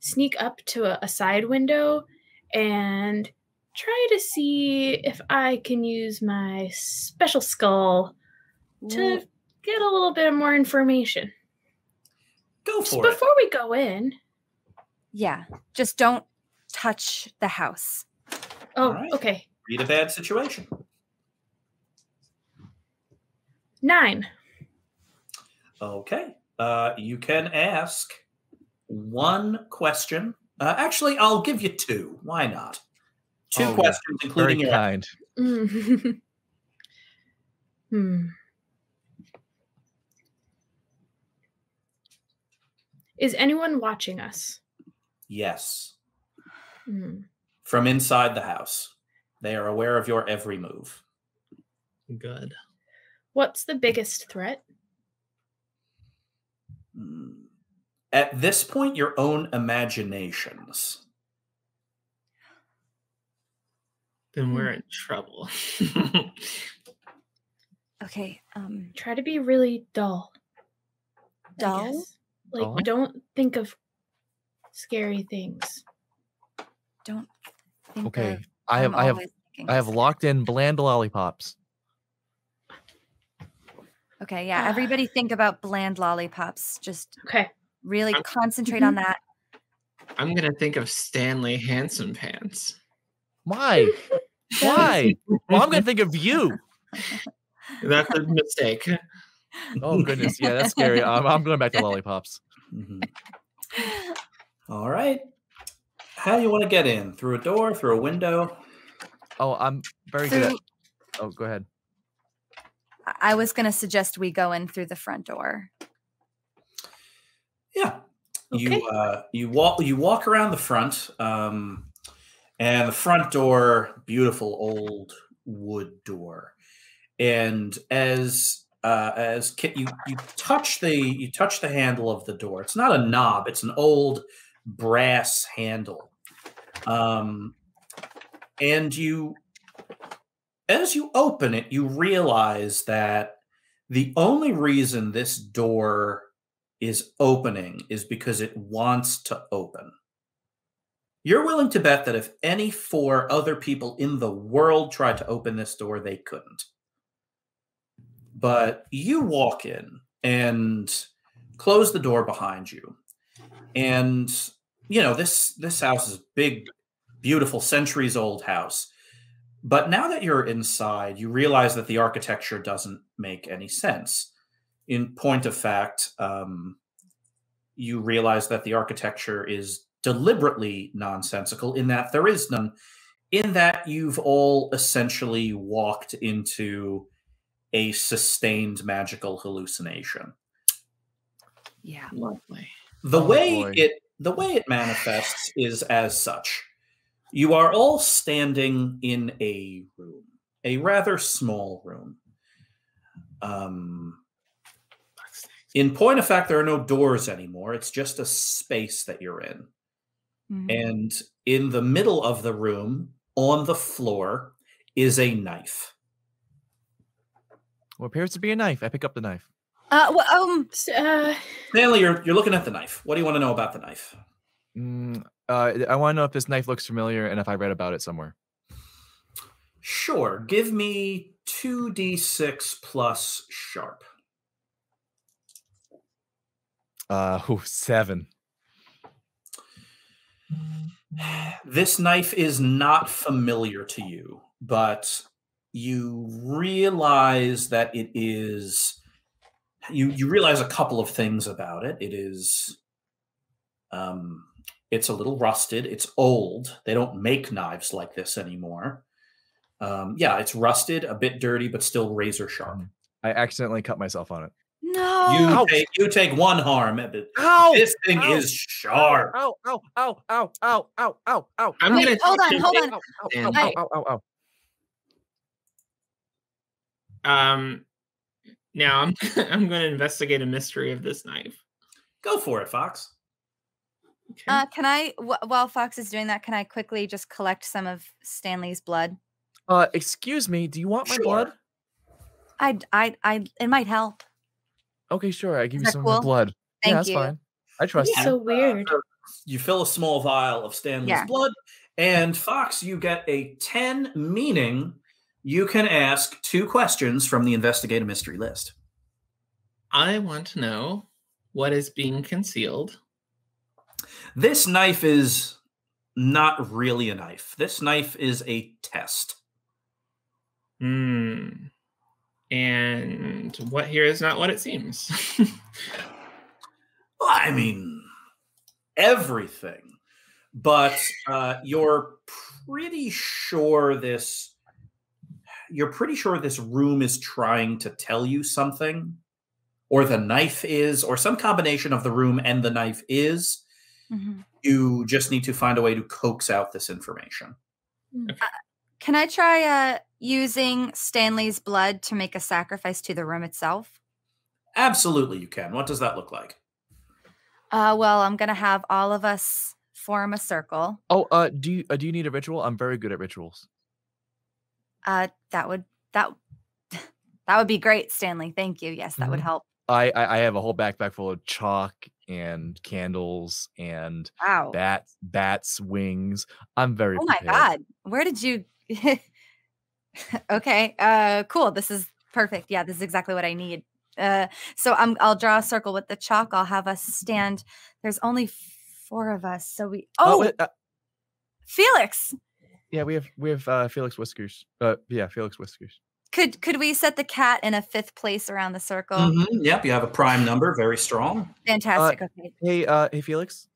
sneak up to a side window and try to see if I can use my special skull to get a little bit more information. Go for it. Before we go in. Yeah, just don't touch the house. Oh, right. Okay. Read a bad situation. 9. Okay. You can ask one question. Actually, I'll give you 2. Why not? 2 questions, including very your kind. Is anyone watching us? Yes. From inside the house. They are aware of your every move. Good. What's the biggest threat? At this point, your own imaginations. Then we're in trouble. Okay. Try to be really dull. Dull? Like, don't think of scary things. Don't think Okay. of, I have locked in bland lollipops. Okay, yeah. Everybody think about bland lollipops. Just really I'm- concentrate on that. I'm gonna think of Stanley Handsomepants. Why? Why? Well, I'm gonna think of you. That's a mistake. Oh goodness, yeah, that's scary. I'm going back to lollipops. All right. How do you want to get in? Through a door? Through a window? Oh, I'm very good at... Oh, go ahead. I was going to suggest we go in through the front door. Yeah. Okay. You walk around the front, and the front door, beautiful old wood door. And as you touch the handle of the door, it's not a knob, it's an old brass handle. And as you open it, you realize that the only reason this door is opening is because it wants to open. You're willing to bet that if any 4 other people in the world tried to open this door, they couldn't. But you walk in and close the door behind you. And, you know, this house is a big, beautiful, centuries-old house. But now that you're inside, you realize that the architecture doesn't make any sense. In point of fact, you realize that the architecture is deliberately nonsensical in that there is none, in that you've all essentially walked into a sustained magical hallucination. Yeah. Lovely. The way it manifests is as such. You are all standing in a room, a rather small room. In point of fact, there are no doors anymore. It's just a space that you're in. Mm-hmm. And in the middle of the room, on the floor, is a knife. What appears to be a knife. I pick up the knife. Stanley, you're looking at the knife. What do you want to know about the knife? I want to know if this knife looks familiar and if I read about it somewhere. Sure. Give me 2d6 plus sharp. 7. This knife is not familiar to you, but you realize that it is... You realize a couple of things about it. It is... it's a little rusted. It's old. They don't make knives like this anymore. Yeah, it's rusted, a bit dirty, but still razor sharp. I accidentally cut myself on it. No. You take 1 harm. Ow! This thing is sharp. Ow! Ow! Ow! Ow! Ow! Ow! Ow! Ow! Hold on. Ow! Now I'm going to investigate a mystery of this knife. Go for it, Fox. Okay. Can I, while Fox is doing that, can I quickly just collect some of Stanley's blood? Excuse me. Do you want my blood? It might help. Okay, sure. I give you some of my blood. Thank you. That's fine. I trust you. So weird. You fill a small vial of Stanley's blood, and Fox, you get a 10, meaning you can ask 2 questions from the Investigate a Mystery list. I want to know what is being concealed. This knife is not really a knife. This knife is a test. And what here is not what it seems. Well, I mean, everything. But you're pretty sure this room is trying to tell you something, or the knife is, or some combination of the room and the knife is. Mm-hmm. You just need to find a way to coax out this information. Okay. Can I try using Stanley's blood to make a sacrifice to the room itself? Absolutely, you can. What does that look like? Well, I'm gonna have all of us form a circle. Oh, do you need a ritual? I'm very good at rituals. That would be great, Stanley. Thank you. Yes, that would help. I have a whole backpack full of chalk and candles and Wow. bats wings. I'm very Oh my prepared. God. Where did you Okay. Cool. This is perfect. Yeah, this is exactly what I need. So I'll draw a circle with the chalk. I'll have us stand. There's only 4 of us, so we Felix. Yeah, we have Felix Whiskers. Yeah, Felix Whiskers. Could we set the cat in a 5th place around the circle? Mm-hmm. Yep, you have a prime number, very strong. Fantastic. Okay. Hey, Felix.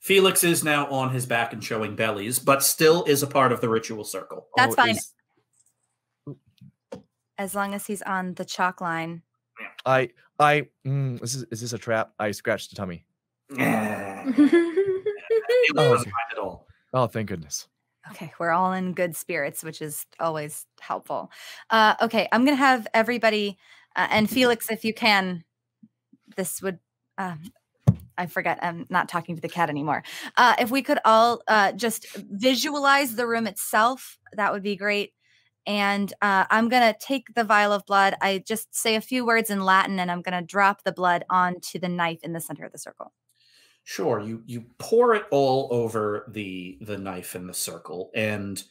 Felix is now on his back and showing bellies, but still is a part of the ritual circle. That's fine. As long as he's on the chalk line. Is this a trap? I scratched the tummy. It wasn't fine at all. Oh, thank goodness. Okay, we're all in good spirits, which is always helpful. Okay, I'm going to have everybody, and Felix, if you can, this would, I forget, I'm not talking to the cat anymore. If we could all just visualize the room itself, that would be great. And I'm going to take the vial of blood. I just say a few words in Latin, and I'm going to drop the blood onto the knife in the center of the circle. Sure, you pour it all over the knife in the circle, and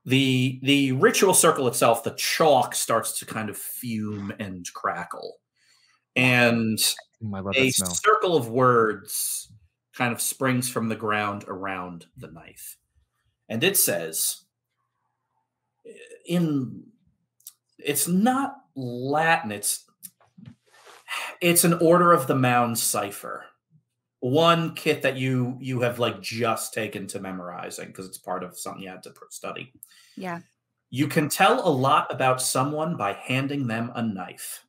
the ritual circle itself, the chalk starts to kind of fume and crackle, and a circle of words kind of springs from the ground around the knife, and it says, it's not Latin, it's an Order of the Mound cipher. One kit that you have like just taken to memorizing because it's part of something you had to study. Yeah. You can tell a lot about someone by handing them a knife.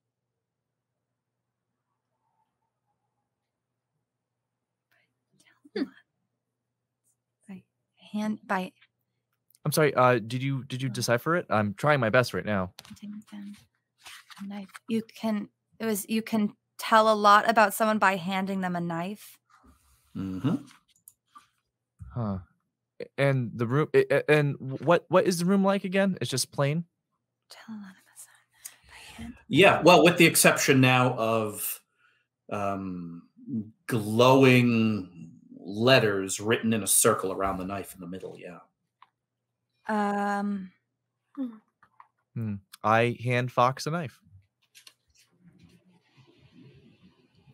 I'm sorry. Did you decipher it? I'm trying my best right now. Knife. You can tell a lot about someone by handing them a knife. Mm-hmm. Huh. And the room. And what is the room like again? It's just plain. Tell a lot about someone by hand. Yeah. Well, with the exception now of glowing letters written in a circle around the knife in the middle. Yeah. I hand Fox a knife.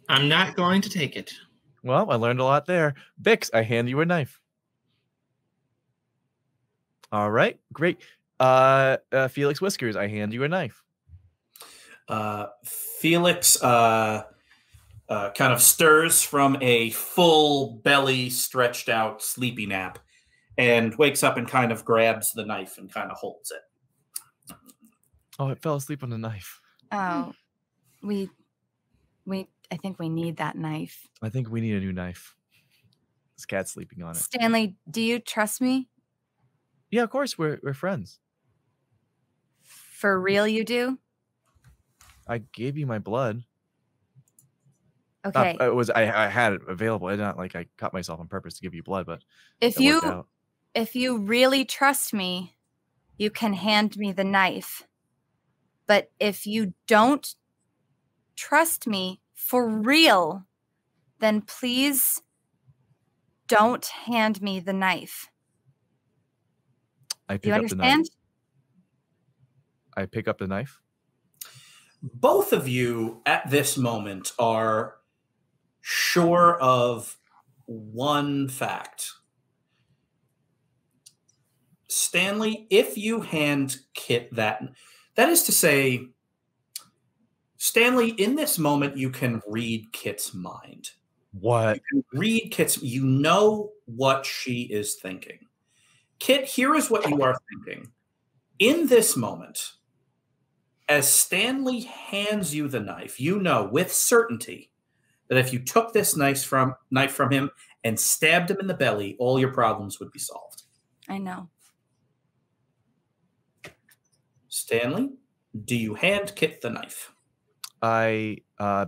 I'm not going to take it. Well, I learned a lot there. Bix, I hand you a knife. All right, great. Felix Whiskers, I hand you a knife. Felix kind of stirs from a full belly stretched out sleepy nap and wakes up and kind of grabs the knife and kind of holds it. Oh, it fell asleep on the knife. Oh, I think we need that knife. I think we need a new knife. This cat's sleeping on it. Stanley, do you trust me? Yeah, of course. We're friends. For real, you do? I gave you my blood. Okay. I had it available. It's not like I cut myself on purpose to give you blood, but if you really trust me, you can hand me the knife. But if you don't trust me for real, then please don't hand me the knife. I pick up the knife. I pick up the knife. Both of you at this moment are sure of one fact. Stanley, if you hand Kit that, That is to say, Stanley, in this moment, you can read Kit's mind. What? You can read Kit's. You know what she is thinking. Kit, here is what you are thinking. In this moment, as Stanley hands you the knife, you know with certainty that if you took this knife from him and stabbed him in the belly, all your problems would be solved. I know. Stanley, do you hand Kit the knife? I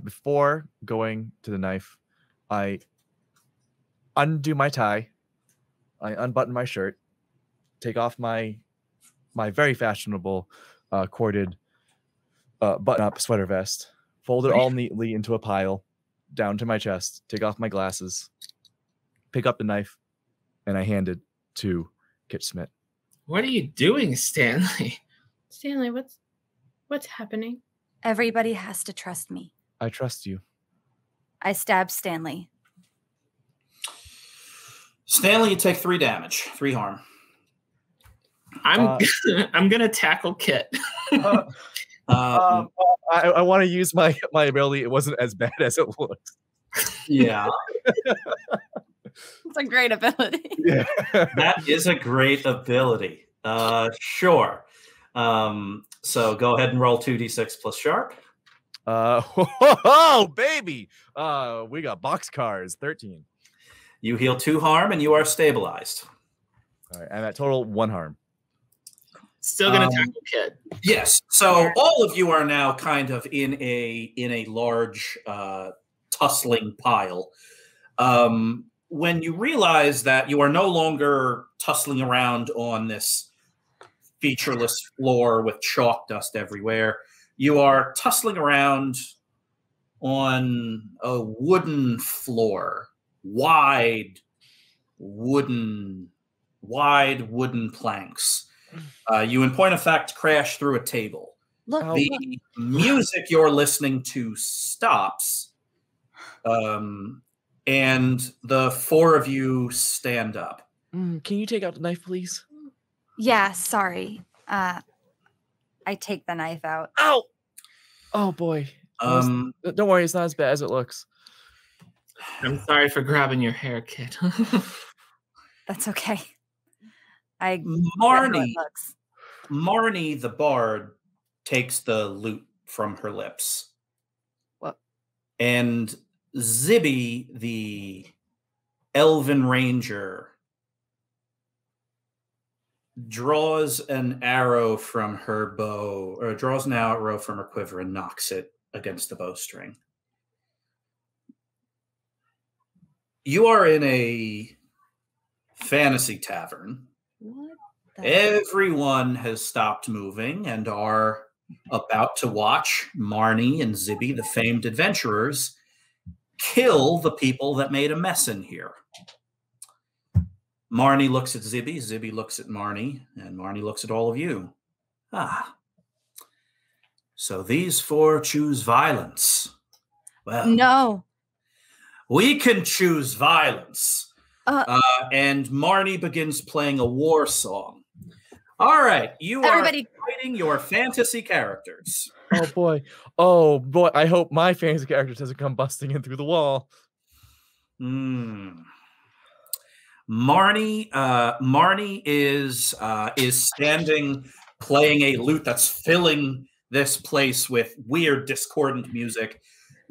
before going to the knife, I undo my tie, I unbutton my shirt, take off my very fashionable corded button-up sweater vest, fold it all neatly into a pile down to my chest, take off my glasses, pick up the knife, and I hand it to Kit Schmidt. What are you doing, Stanley? Stanley, what's happening? Everybody has to trust me. I trust you. I stab Stanley. Stanley, you take 3 damage, 3 harm. I'm gonna tackle Kit. I want to use my ability. It wasn't as bad as it looked. Yeah. It's a great ability. Yeah. That is a great ability. Sure. So go ahead and roll 2d6 plus sharp. Oh, baby. We got boxcars, 13. You heal 2 harm and you are stabilized. All right, I'm at total 1 harm. Still gonna tackle Kit. Yes. So all of you are now kind of in a large tussling pile. When you realize that you are no longer tussling around on this featureless floor with chalk dust everywhere, you are tussling around on a wooden floor, wide wooden planks. You, in point of fact, crash through a table. Look, The music you're listening to stops, and the 4 of you stand up. Can you take out the knife, please? yeah, sorry. I take the knife out. Ow! Oh, boy. Don't worry, it's not as bad as it looks. I'm sorry for grabbing your hair, Kit. That's okay. I Marnie the bard takes the lute from her lips. What? And Zibby, the elven ranger, draws an arrow from her bow, or draws an arrow from her quiver and knocks it against the bowstring. You are in a fantasy tavern. What? Everyone has stopped moving and are about to watch Marnie and Zibby, the famed adventurers, kill the people that made a mess in here. Marnie looks at Zibby, Zibby looks at Marnie, and Marnie looks at all of you. Ah. So these 4 choose violence. Well, No. we can choose violence. And Marnie begins playing a war song. All right, you Everybody- are fighting your fantasy characters. Oh, boy. Oh, boy. I hope my fantasy character doesn't come busting in through the wall. Marnie is standing playing a lute that's filling this place with weird discordant music.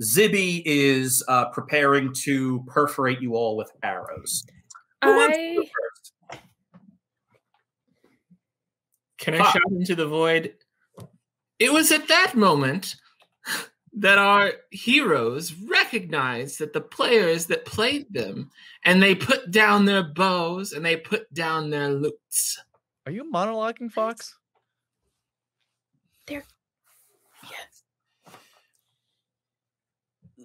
Zibby is preparing to perforate you all with arrows. Who wants to go first? Can I shout into the void? It was at that moment that our heroes recognized that the players that played them, and they put down their bows and they put down their lutes. Are you monologuing, Fox? Yes.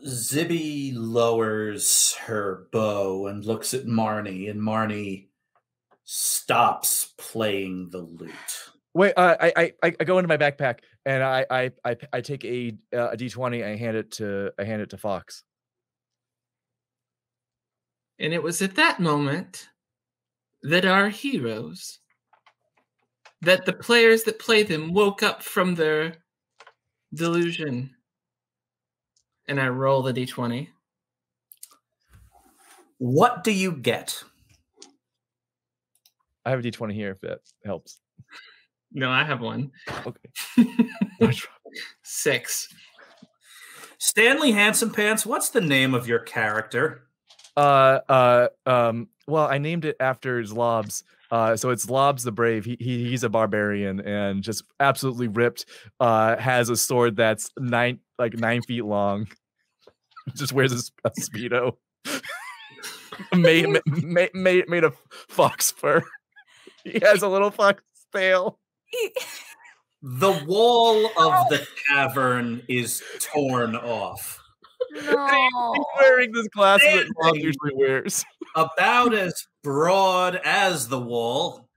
Zibby lowers her bow and looks at Marnie, and Marnie stops playing the lute. Wait, I go into my backpack and I take a D20 and I hand it to Fox. And it was at that moment that our heroes that the players that play them woke up from their delusion. And I roll the d20. What do you get? I have a d20 here if that helps. No, I have one. Okay. 6. Stanley Handsomepants, what's the name of your character? Well, I named it after Zlobs. So it's Zlobs the Brave. He's a barbarian and just absolutely ripped. Has a sword that's 9 feet long. Just wears a Speedo. made of fox fur. He has a little fox tail. The wall of the cavern is torn off. No. He's wearing this glasses that Zlobs usually wears. About as broad as the wall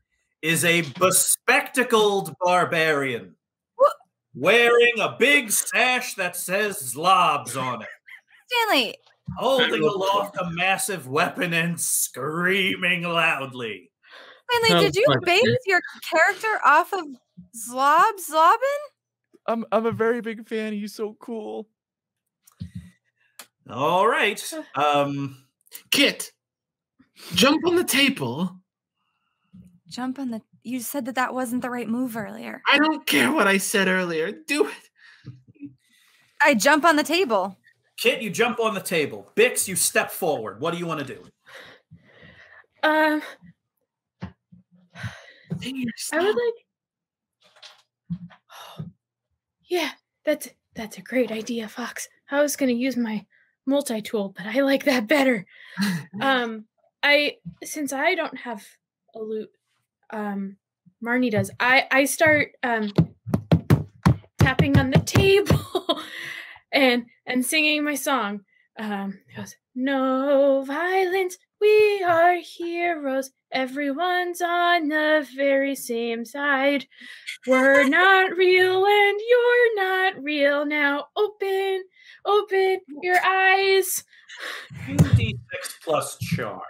is a bespectacled barbarian wearing a big sash that says Zlobs on it, Stanley. holding aloft a massive weapon and screaming loudly. Stanley, did you base your character off of Zlobin? I'm a very big fan. He's so cool. All right. Kit, jump on the table. Jump on the... You said that wasn't the right move earlier. I don't care what I said earlier. Do it. I jump on the table. Kit, you jump on the table. Bix, you step forward. What do you want to do? I would like. Yeah, that's a great idea, Fox. I was gonna use my multi-tool, but I like that better. Since I don't have a loot, Marnie does. I start tapping on the table and singing my song. It goes, no violence, we are heroes. Everyone's on the very same side. We're not real and you're not real. Now open your eyes. 2d6 plus charm.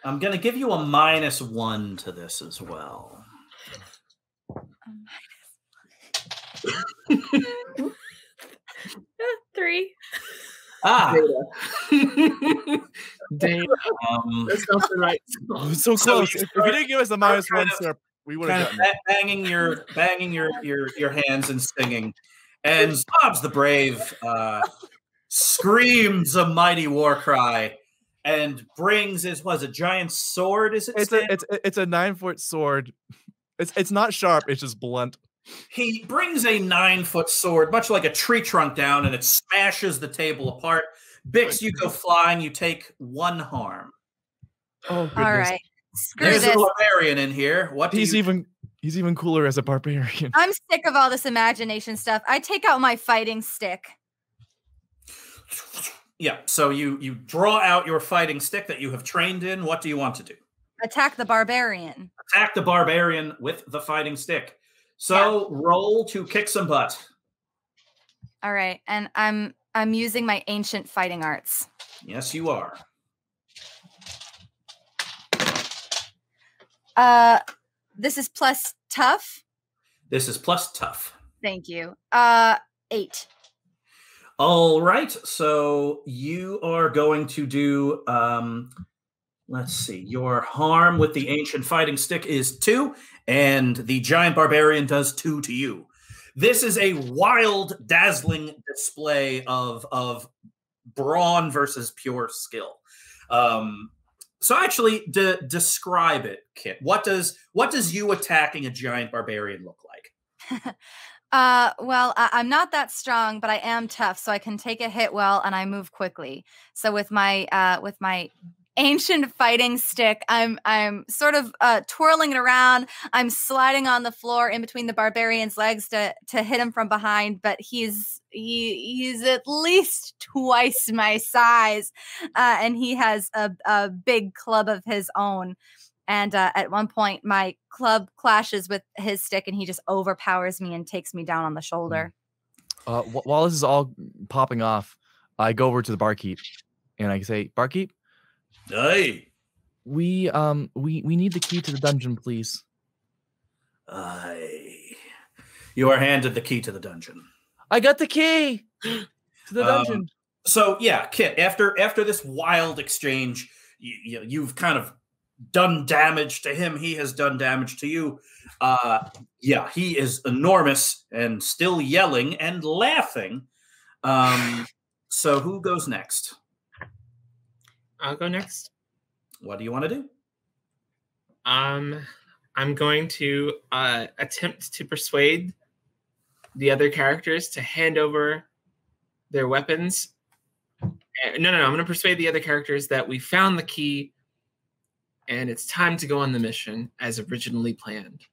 I'm going to give you a -1 to this as well. 3. Damn. That's not the right song. So close. you If you didn't give us the -1 step, we would have kind gotten of banging your hands and singing. And Zlobs the Brave screams a mighty war cry and brings his a giant sword. Is it? It's a 9-foot sword. It's not sharp. It's just blunt. He brings a 9-foot sword, much like a tree trunk down, and it smashes the table apart. Bix, you go flying. You take 1 harm. Oh, goodness. All right. Screw There's this. a barbarian in here. What? He's even cooler as a barbarian. I'm sick of all this imagination stuff. I take out my fighting stick. Yeah. So you draw out your fighting stick that you have trained in. What do you want to do? Attack the barbarian. Attack the barbarian with the fighting stick. So roll to kick some butt. All right, and I'm using my ancient fighting arts. Yes, you are. This is plus tough. This is plus tough. Thank you. 8. All right. So you are going to do, let's see, your harm with the ancient fighting stick is 2, and the giant barbarian does 2 to you. This is a wild, dazzling display of brawn versus pure skill. So actually, describe it, Kit. What does you attacking a giant barbarian look like? Well, I'm not that strong, but I am tough, so I can take a hit well, and I move quickly. So with my ancient fighting stick, I'm sort of twirling it around. I'm sliding on the floor in between the barbarian's legs to hit him from behind, but he's at least twice my size, and he has a big club of his own. And at one point, my club clashes with his stick, and he just overpowers me and takes me down on the shoulder. While this is all popping off, I go over to the barkeep, and I say, "Barkeep, Hey, we need the key to the dungeon, please." You are handed the key to the dungeon. I got the key to the dungeon. So yeah, Kit, after this wild exchange, you've kind of done damage to him. He has done damage to you. Yeah, he is enormous and still yelling and laughing. So who goes next? I'll go next. What do you want to do? I'm going to attempt to persuade the other characters to hand over their weapons. No. I'm going to persuade the other characters that we found the key and it's time to go on the mission as originally planned.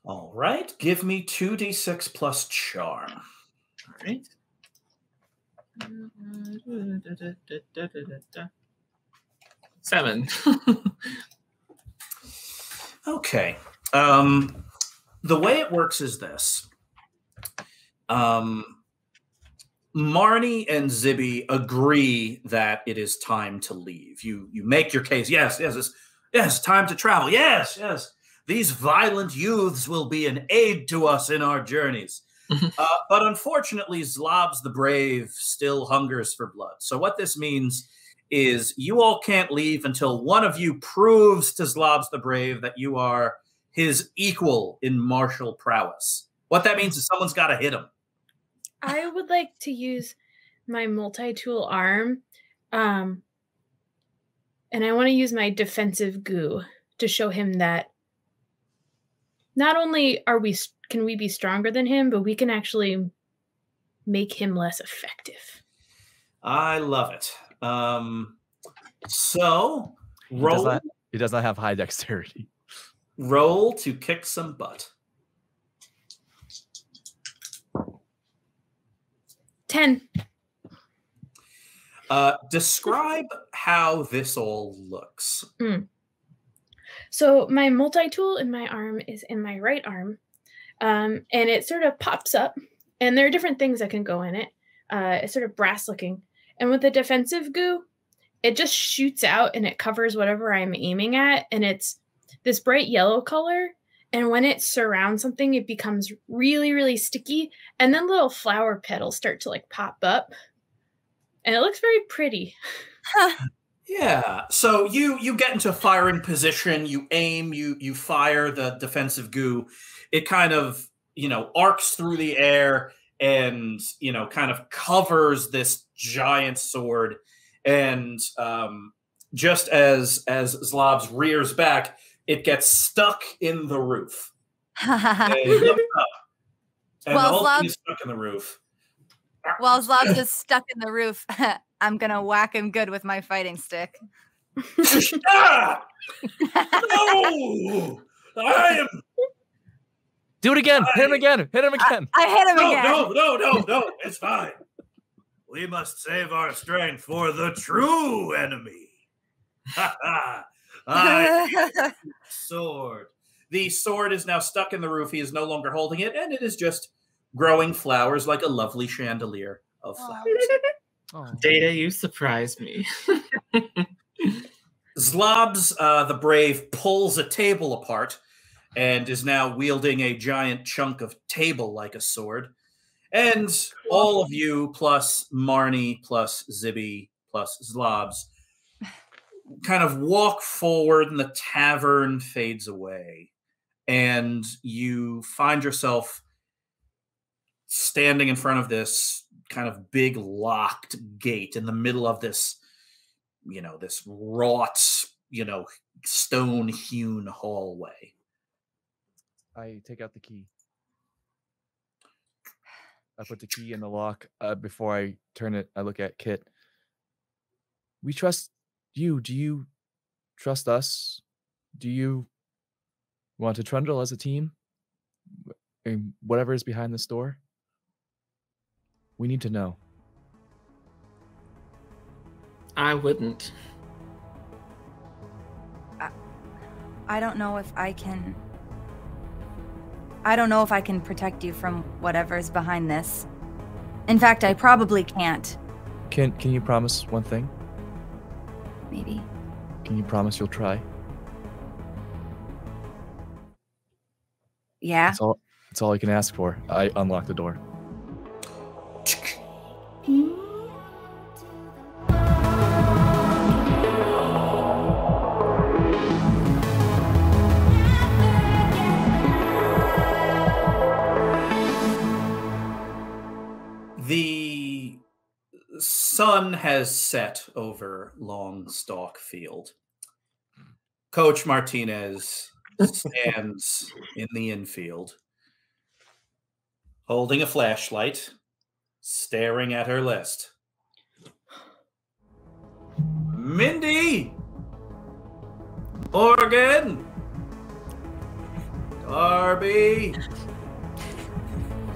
All right. Give me 2d6 plus charm. All right. 7. Okay. The way it works is this. Marnie and Zibby agree that it is time to leave. You make your case. Yes, time to travel. Yes. These violent youths will be an aid to us in our journeys. But unfortunately, Zlobs the Brave still hungers for blood. So what this means is you all can't leave until one of you proves to Zlobs the Brave that you are his equal in martial prowess. What that means is someone's got to hit him. I would like to use my multi-tool arm, and I want to use my defensive goo to show him that not only can we be stronger than him, but we can actually make him less effective. I love it. So roll. He does not have high dexterity. Roll to kick some butt. 10. Describe how this all looks. So my multi-tool in my arm is in my right arm, and it sort of pops up, and there are different things that can go in it. It's sort of brass looking. And with the defensive goo, it just shoots out and it covers whatever I'm aiming at, and it's this bright yellow color. And when it surrounds something, it becomes really, really sticky. And then little flower petals start to pop up. And it looks very pretty. Yeah. So you get into firing position, you aim, you fire the defensive goo. It kind of, arcs through the air and, kind of covers this giant sword. And just as Zlobs rears back, it gets stuck in the roof. And the whole thing is stuck in the roof. While Zlobs is stuck in the roof, I'm going to whack him good with my fighting stick. Ah! No! I am... Do it again. Hit him again. I hit him again. No. It's fine. We must save our strength for the true enemy. Sword. The sword is now stuck in the roof. He is no longer holding it, and it is just growing flowers like a lovely chandelier of flowers. Data, you surprised me. Zlobs the Brave pulls a table apart and is now wielding a giant chunk of table like a sword. And all of you, plus Marnie, plus Zibby, plus Zlobs, kind of walk forward and the tavern fades away. And you find yourself standing in front of this kind of big locked gate in the middle of this, this wrought, stone-hewn hallway. I take out the key. I put the key in the lock. Before I turn it, I look at Kit. We trust you. Do you trust us? Do you want to trundle as a team? And whatever is behind this door? We need to know. I wouldn't. I don't know if I can... I don't know if I can protect you from whatever's behind this. In fact, I probably can't. Can you promise one thing? Maybe. Can you promise you'll try? Yeah. That's all I can ask for. I unlock the door. The sun has set over Longstalk Field. Coach Martinez stands in the infield, holding a flashlight, staring at her list. Mindy! Morgan! Darby!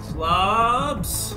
Zlobs!